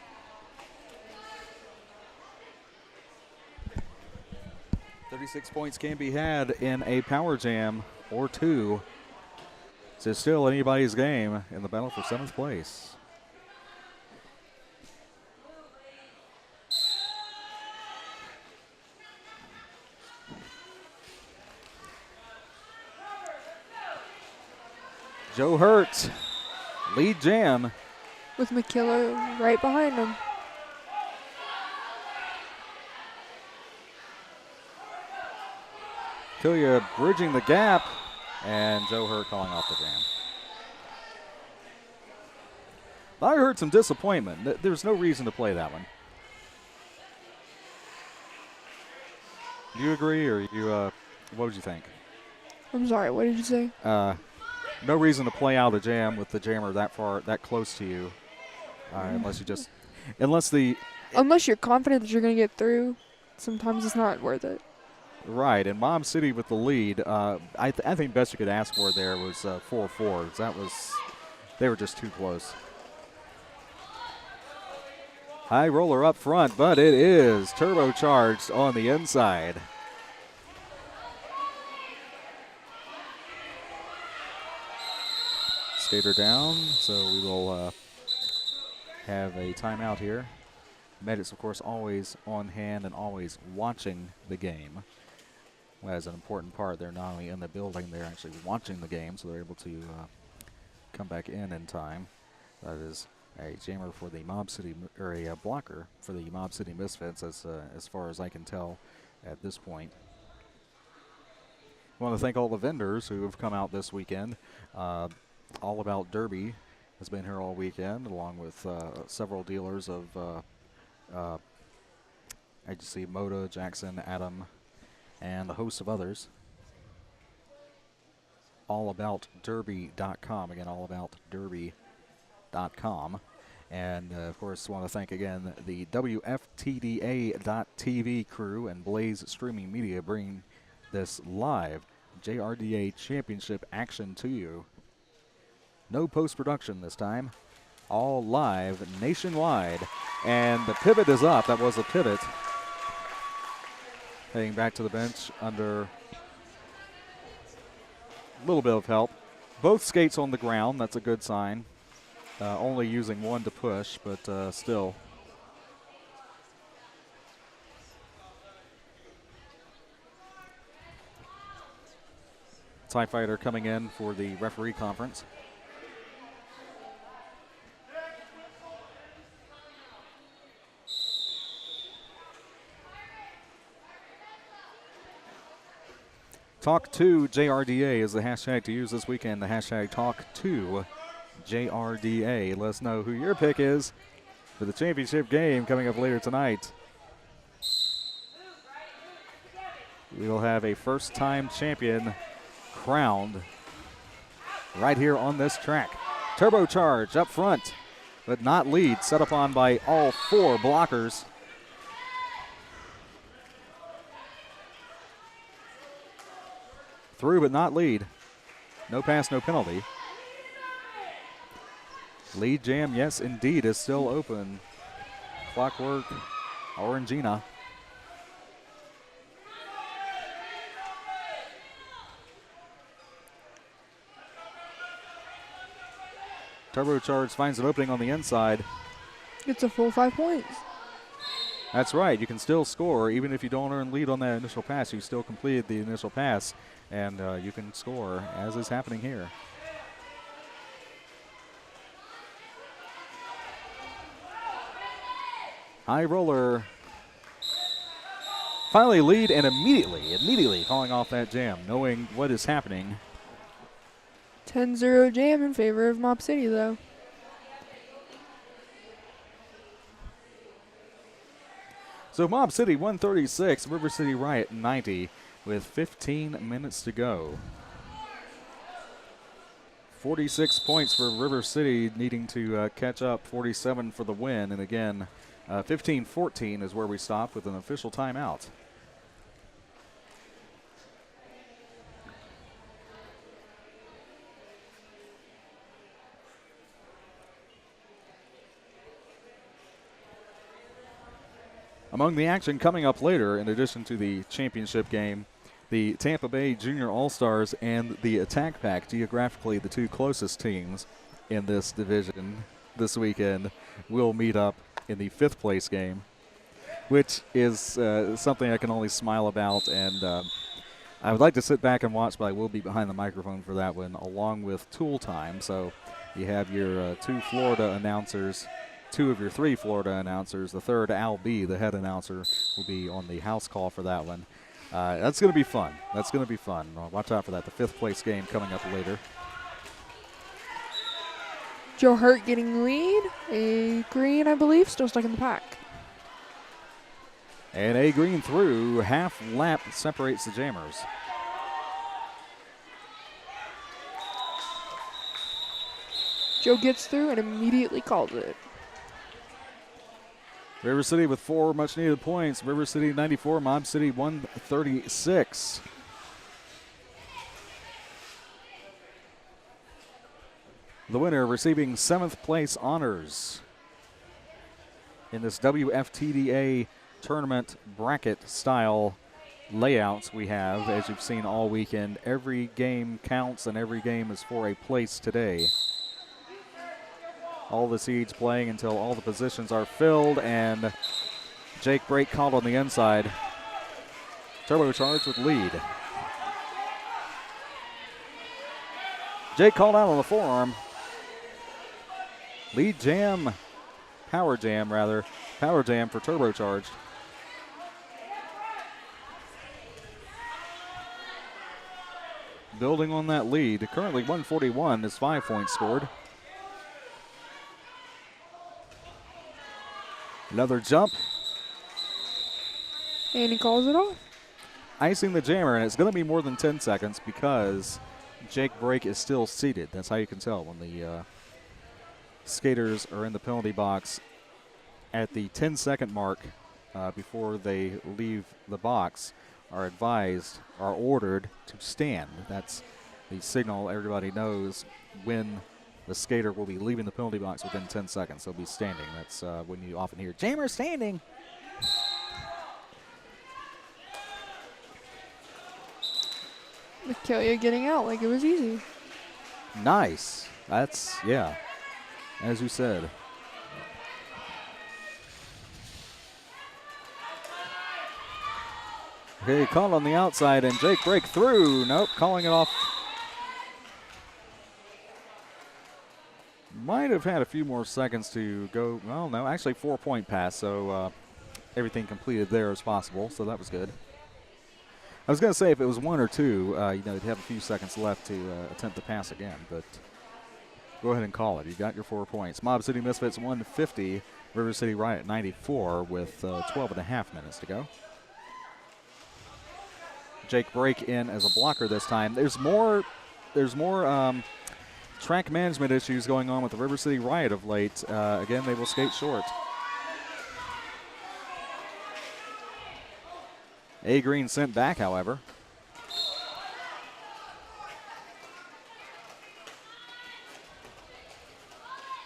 A: .36 points can be had in a power jam or 2. So still anybody's game in the battle for 7th place. Joe Hurt, lead jam.
B: With McKiller right behind him.
A: Killia bridging the gap, and Joe Hurt calling off the jam. I heard some disappointment. There's no reason to play that one. Do you agree, or you? What would you think?
B: I'm sorry, what did you say?
A: No reason to play out of the jam with the jammer that close to you, unless
B: you're confident that you're going to get through, sometimes it's not worth it.
A: Right, and Mob City with the lead. I think best you could ask for there was 4-4. They were just too close. High roller up front, but it is turbocharged on the inside. Skater down, so we will have a timeout here. Medics, of course, always on hand and always watching the game. As an important part, they're not only in the building, they're actually watching the game, so they're able to come back in time. That is a jammer for the Mob City, or a blocker for the Mob City Misfits, as far as I can tell at this point. I want to thank all the vendors who have come out this weekend. All About Derby has been here all weekend, along with several dealers of, I just see Moda, Jackson, Adam, and a host of others. AllAboutDerby.com. Again, AllAboutDerby.com. And, of course, want to thank again the WFTDA.TV crew and Blaze Streaming Media bringing this live JRDA Championship action to you. No post-production this time. All live nationwide. And the pivot is up. That was a pivot. Heading back to the bench under a little bit of help. Both skates on the ground. That's a good sign. Only using one to push, but still. TIE Fighter coming in for the referee conference. Talk to JRDA is the hashtag to use this weekend. The hashtag Talk to JRDA. Let us know who your pick is for the championship game coming up later tonight. We will have a first-time champion crowned right here on this track. Turbocharge up front, but not lead. Set up on by all 4 blockers. Through but not lead. No pass, no penalty. Lead jam, yes, indeed, is still open. Clockwork, Orangina. Turbocharged finds an opening on the inside.
B: It's a full 5 points.
A: That's right. You can still score even if you don't earn lead on that initial pass. You still completed the initial pass, and you can score, as is happening here. High roller. Finally lead, and immediately calling off that jam, knowing what is happening.
B: 10-0 jam in favor of Mob City, though.
A: So Mob City 136, River City Riot 90 with 15 minutes to go. 46 points for River City, needing to catch up, 47 for the win. And again, 15-14 is where we stop with an official timeout. Among the action coming up later, in addition to the championship game, the Tampa Bay Junior All-Stars and the Attack Pack, geographically the two closest teams in this division this weekend, will meet up in the 5th place game, which is something I can only smile about. And I would like to sit back and watch, but I will be behind the microphone for that one, along with Tool Time. So you have your 2 Florida announcers, 2 of your 3 Florida announcers. The third, Al B., the head announcer, will be on the house call for that one. That's going to be fun. That's going to be fun. Watch out for that. The 5th place game coming up later.
B: Joe Hurt getting lead. A Green, I believe, still stuck in the pack.
A: And A Green through. Half lap separates the jammers.
B: Joe gets through and immediately calls it.
A: River City with 4 much-needed points. River City 94, Mob City 136. The winner receiving 7th place honors in this WFTDA tournament bracket style layouts we have, as you've seen all weekend. Every game counts and every game is for a place today. All the seeds playing until all the positions are filled, and Jake Brake called on the inside. Turbocharged with lead. Jake called out on the forearm. Lead jam, power jam for Turbocharged. Building on that lead. Currently 141 is 5 points scored. Another jump.
B: And he calls it off.
A: Icing the jammer, and it's going to be more than 10 seconds because Jake Brake is still seated. That's how you can tell when the skaters are in the penalty box at the 10-second mark before they leave the box, are ordered to stand. That's the signal everybody knows when the skater will be leaving the penalty box within 10 seconds. They'll be standing. That's when you often hear, "Jammer standing."
B: Michaelia getting out like it was easy.
A: Nice. That's, yeah, as you said. Okay, call on the outside, and Jake Brake through. Nope, calling it off. Might have had a few more seconds to go. Well, no, actually 4-point pass, so everything completed there as possible, so that was good. I was going to say if it was 1 or 2, you'd have a few seconds left to attempt the pass again, but go ahead and call it. You got your 4 points. Mob City Misfits 150, River City Riot 94 with 12 and a half minutes to go. Jake Brake in as a blocker this time. There's more track management issues going on with the River City Riot of late. Again, they will skate short. A Green sent back, however.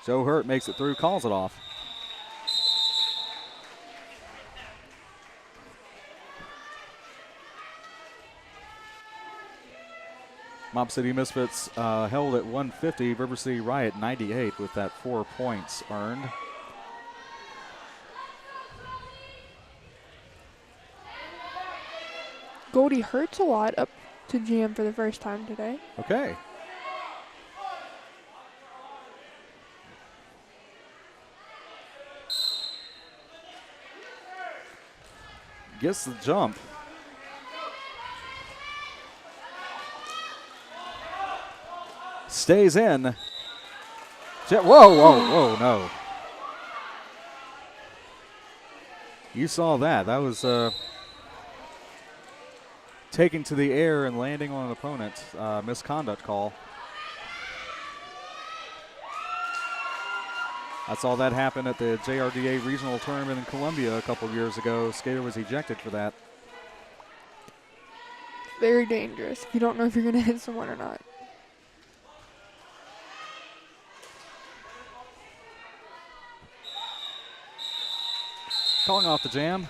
A: Joe Hurt makes it through, calls it off. Mob City Misfits held at 150. River City Riot 98 with that 4 points earned.
B: Goldie hurts a lot up to jam for the first time today.
A: Okay. Gets the jump. Stays in. Whoa, no. You saw that. That was taken to the air and landing on an opponent. Misconduct call. I saw that happen at the JRDA regional tournament in Columbia a couple of years ago. Skater was ejected for that.
B: Very dangerous if you don't know if you're going to hit someone or not.
A: Calling off the jam.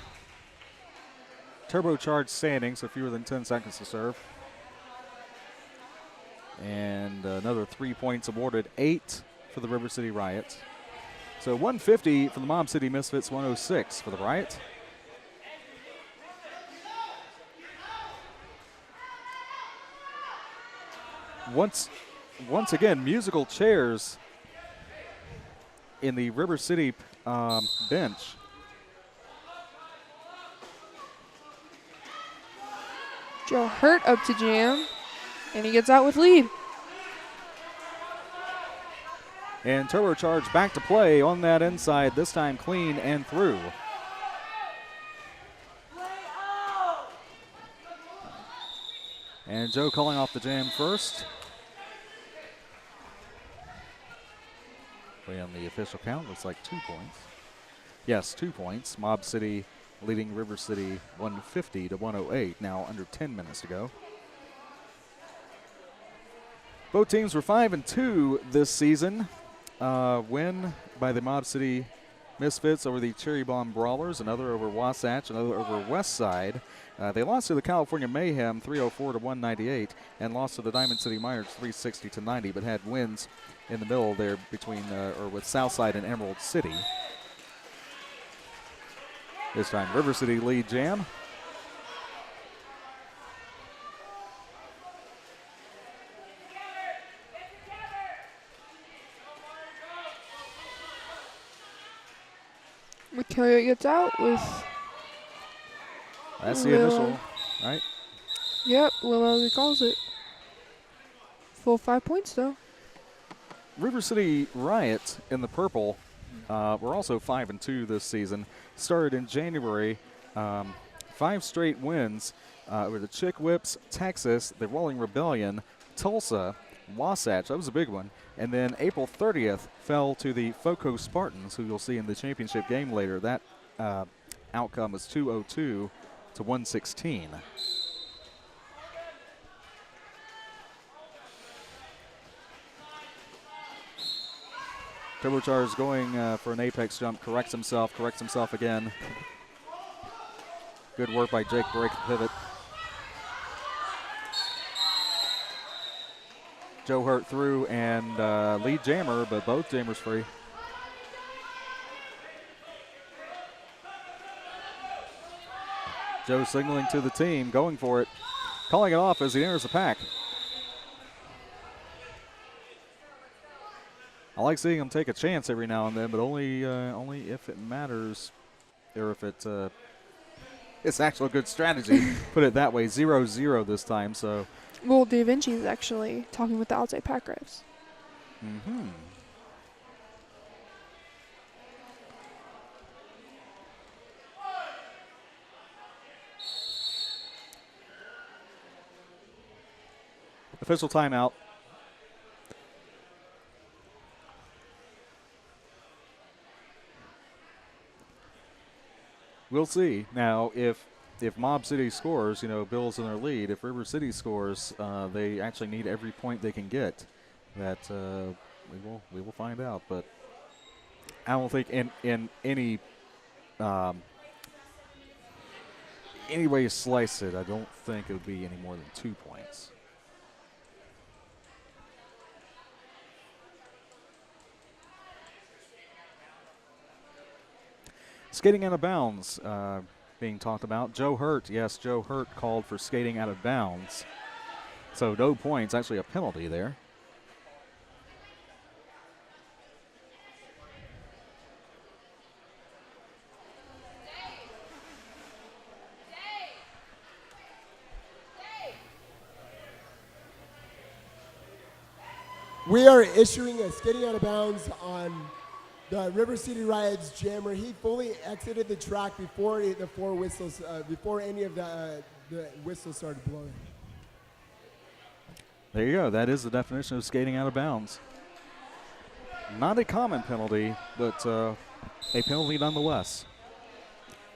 A: Turbocharged standing, so fewer than 10 seconds to serve. And another 3 points awarded, 8 for the River City Riot. So 150 for the Mob City Misfits, 106 for the Riot. Once again, musical chairs in the River City bench.
B: Joe Hurt up to jam, and he gets out with lead.
A: And Turbocharge back to play on that inside, this time clean and through. And Joe calling off the jam first. Play on the official count, looks like 2 points. Yes, 2 points. Mob City leading River City 150 to 108, now under 10 minutes to go. Both teams were 5-2 this season. Win by the Mob City Misfits over the Cherry Bomb Brawlers, another over Wasatch, another over West Side. They lost to the California Mayhem 304 to 198 and lost to the Diamond City Miners 360 to 90, but had wins in the middle there between or with Southside and Emerald City. This time River City lead jam.
B: McKilliott gets out with.
A: That's the initial, right?
B: Yep, Lil calls it. Full 5 points though.
A: River City Riot in the purple were also 5-2 this season. Started in January, 5 straight wins over the Chick Whips, Texas, the Rolling Rebellion, Tulsa, Wasatch. That was a big one. And then April 30th fell to the Foco Spartans, who you'll see in the championship game later. That outcome was 202 to 116. Turbocharge going for an apex jump, corrects himself again. Good work by Jake break pivot. Joe Hurt through and lead jammer, but both jammers free. Joe signaling to the team, going for it, calling it off as he enters the pack. I like seeing him take a chance every now and then, but only if it matters, or if it's actually a good strategy. Put it that way. 0-0 this time, so.
B: Well, Da Vinci is actually talking with the outside pack refs.
A: Mm-hmm. Official timeout. We'll see. Now, if Mob City scores, Bill's in their lead. If River City scores, they actually need every point they can get. That we will find out. But I don't think in any way you slice it, I don't think it would be any more than 2 points. Skating out of bounds being talked about. Joe Hurt, yes, Joe Hurt called for skating out of bounds. So no points, actually a penalty there.
D: We are issuing a skating out of bounds on the River City Riots jammer. He fully exited the track before the four whistles, before any of the whistles started blowing.
A: There you go. That is the definition of skating out of bounds. Not a common penalty, but a penalty nonetheless.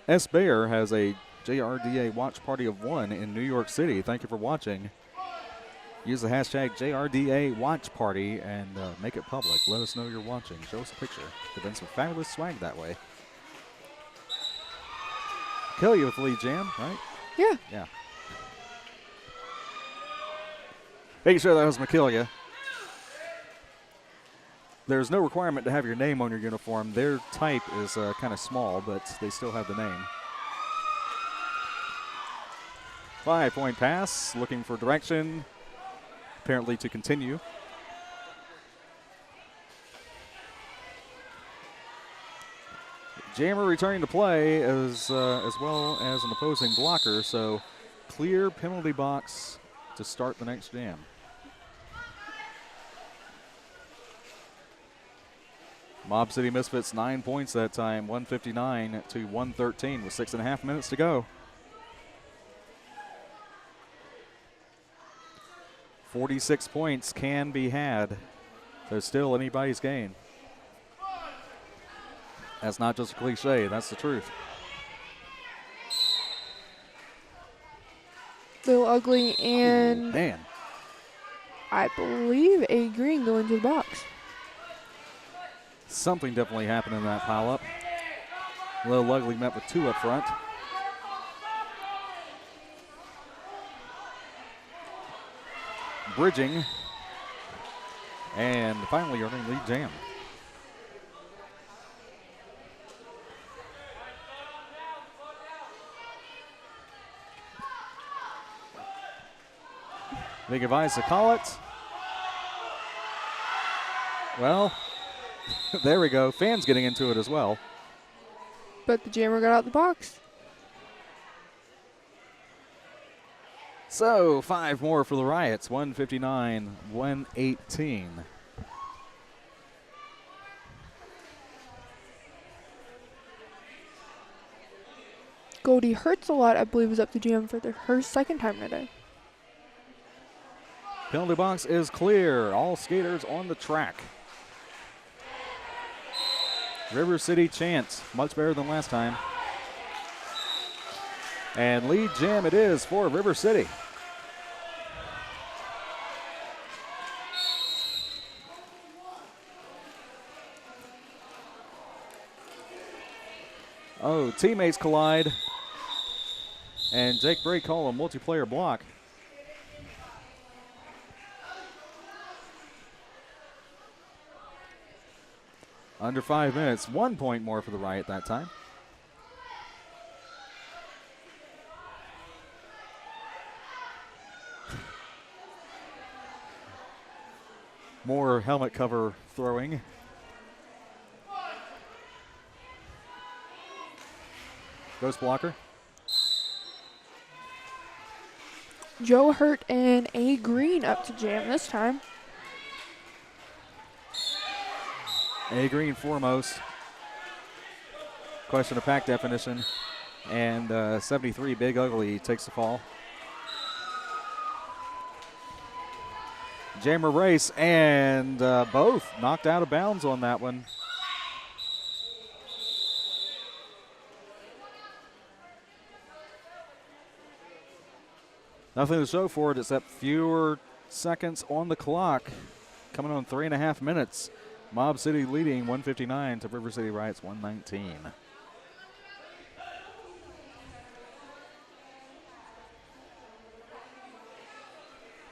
A: S. Bayer has a JRDA watch party of 1 in New York City. Thank you for watching. Use the hashtag JRDA watch party and make it public. Let us know you're watching. Show us a picture. There's been some fabulous swag that way. Kill you with the lead jam, right?
B: Yeah.
A: Yeah. Making sure that was Makilia. There's no requirement to have your name on your uniform. Their type is kind of small, but they still have the name. 5-point pass, looking for direction, apparently to continue. Jammer returning to play as well as an opposing blocker, so clear penalty box to start the next jam. Mob City Misfits 9 points that time, 159 to 113 with 6.5 minutes to go. 46 points can be had. There's still anybody's game. That's not just a cliche, that's the truth.
B: Little ugly and
A: Man,
B: I believe a green going to the box.
A: something definitely happened in that pile-up. Little Ugly met with 2 up front. Bridging. And finally earning lead jam. Big advice to call it. Well, there we go. Fans getting into it as well.
B: But the jammer got out the box.
A: So 5 more for the Riots. 159, 118.
B: Goldie Hurts a lot, I believe, is up to jam for her second time today.
A: Penalty box is clear. All skaters on the track. River City chant, much better than last time. And lead jam it is for River City. Oh, teammates collide. And Jake Bray called a multiplayer block. Under 5 minutes, 1 point more for the Riot that time. More helmet cover throwing. Ghost blocker.
B: Joe Hurt and A Green up to jam this time.
A: A Green foremost. Question of pack definition. And 73 Big Ugly takes the fall. Jammer race and both knocked out of bounds on that one. Nothing to show for it except fewer seconds on the clock. Coming on 3.5 minutes. Mob City leading 159 to River City Riots 119.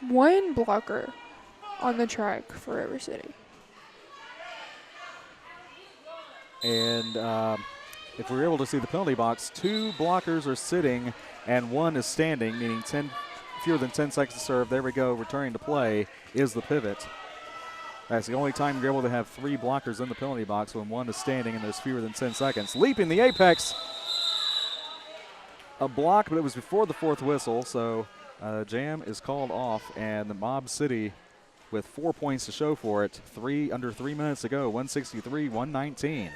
B: One blocker on the track for River City.
A: And if we were able to see the penalty box, 2 blockers are sitting and 1 is standing, meaning fewer than 10 seconds to serve. There we go. Returning to play is the pivot. That's the only time you're able to have 3 blockers in the penalty box, when 1 is standing and there's fewer than 10 seconds. Leaping the apex. A block, but it was before the 4th whistle, so jam is called off, and the Mob City with 4 points to show for it. Under 3 minutes to go, 163-119.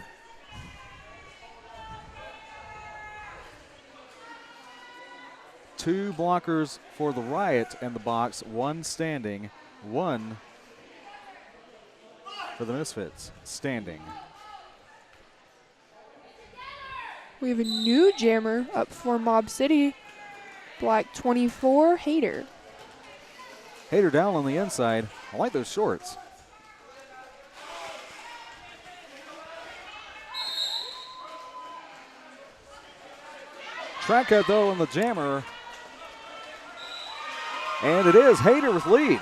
A: Two blockers for the Riot in the box, 1 standing, 1 for the Misfits standing.
B: We have a new jammer up for Mob City. Black 24, Hater.
A: Hater down on the inside. I like those shorts. Track cut though on the jammer. And it is Hater with lead.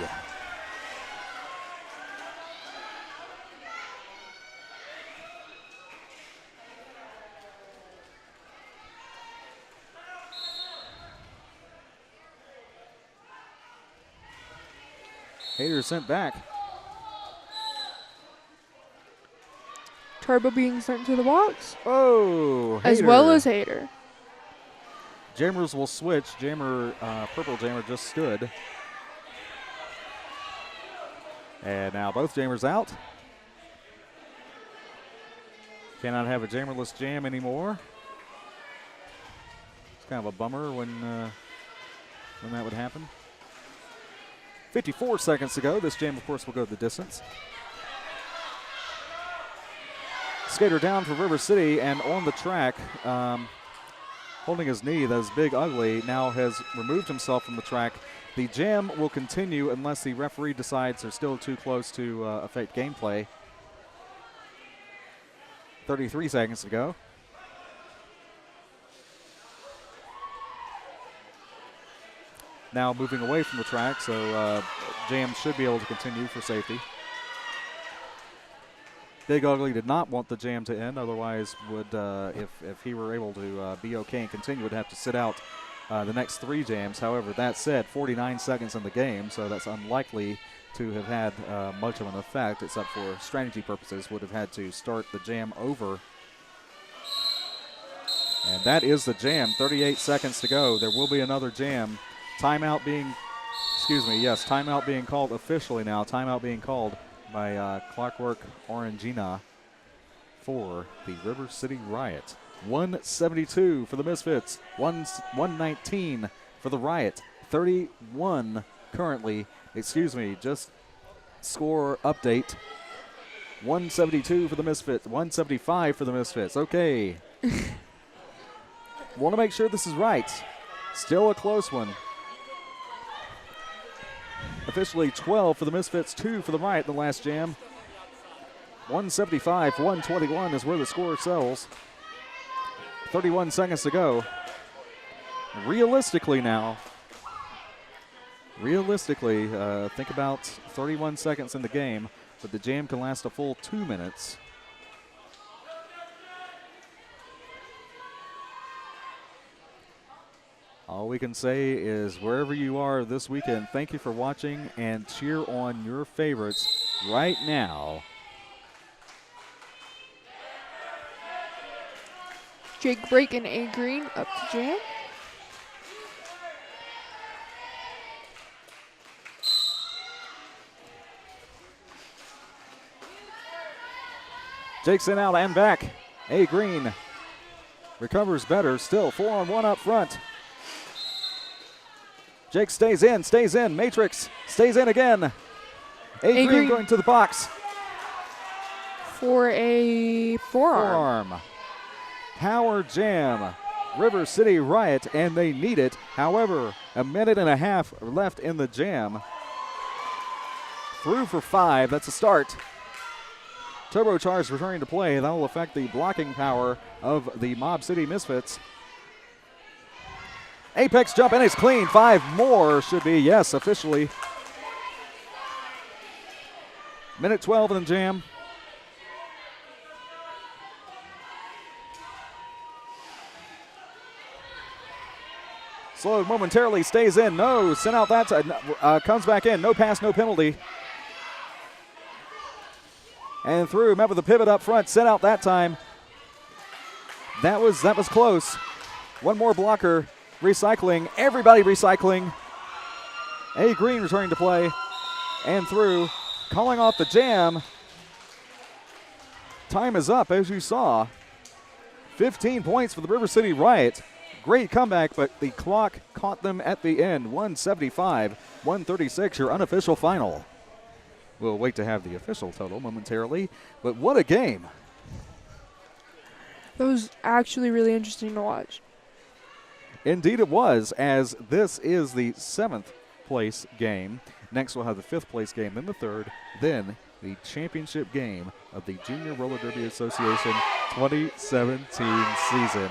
A: Hater sent back.
B: Turbo being sent to the box.
A: Oh,
B: as well as Hater.
A: Jammers will switch. Purple jammer just stood. And now both jammers out. Cannot have a jammerless jam anymore. It's kind of a bummer when that would happen. 54 seconds to go. This jam, of course, will go the distance. Skater down for River City, and on the track, holding his knee, that is Big Ugly, now has removed himself from the track. The jam will continue unless the referee decides they're still too close to affect gameplay. 33 seconds to go. Now moving away from the track, so jam should be able to continue for safety. Big Ugly did not want the jam to end, otherwise would, if he were able to be okay and continue, would have to sit out the next 3 jams. However, that said, 49 seconds in the game, so that's unlikely to have had much of an effect, except for strategy purposes, would have had to start the jam over. And that is the jam, 38 seconds to go. There will be another jam. Timeout being called officially now. Timeout being called by Clockwork Orangina for the River City Riot. 172 for the Misfits, 119 for the Riot, 31 currently, just score update. 172 for the Misfits, 175 for the Misfits. Okay. Want to make sure this is right. Still a close one. Officially 12 for the Misfits, 2 for the Riot in the last jam. 175, 121 is where the score settles. 31 seconds to go. Realistically, think about 31 seconds in the game, but the jam can last a full 2 minutes. All we can say is wherever you are this weekend, thank you for watching and cheer on your favorites right now.
B: Jake Brake and A Green up to jam.
A: Jake's in, out, and back. A Green recovers better. Still 4-on-1 up front. Jake stays in. Matrix stays in again. A Green going to the box.
B: For a forearm.
A: Power jam. River City Riot, and they need it. However, a minute and a half left in the jam. Through for 5. That's a start. Turbocharged returning to play. That will affect the blocking power of the Mob City Misfits. Apex jump, and it's clean. 5 more should be, yes, officially. Minute 12 in the jam. Slowed momentarily, stays in. No, sent out that time. Comes back in. No pass, no penalty. And through, met with a pivot up front, sent out that time. That was close. One more blocker. Recycling. Everybody recycling. A. Green returning to play. And through. Calling off the jam. Time is up, as you saw. 15 points for the River City Riot. Great comeback, but the clock caught them at the end. 175-136, your unofficial final. We'll wait to have the official total momentarily, but what a game.
B: That was actually really interesting to watch.
A: Indeed it was, as this is the 7th place game. Next we'll have the 5th place game, then the 3rd, then the championship game of the Junior Roller Derby Association 2017 season.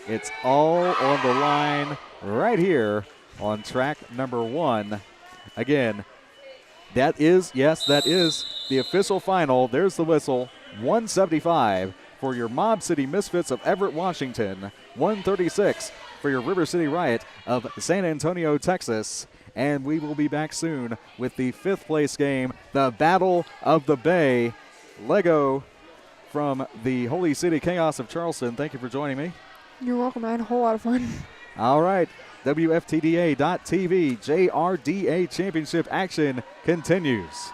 A: It's all on the line right here on track number 1. Again, that is the official final. There's the whistle. 175 for your Mob City Misfits of Everett, Washington. 136 for your River City Riot of San Antonio, Texas. And we will be back soon with the 5th place game, the Battle of the Bay. Lego from the Holy City Chaos of Charleston, thank you for joining me.
B: You're welcome. I had a whole lot of fun.
A: All right, WFTDA.TV, JRDA Championship action continues.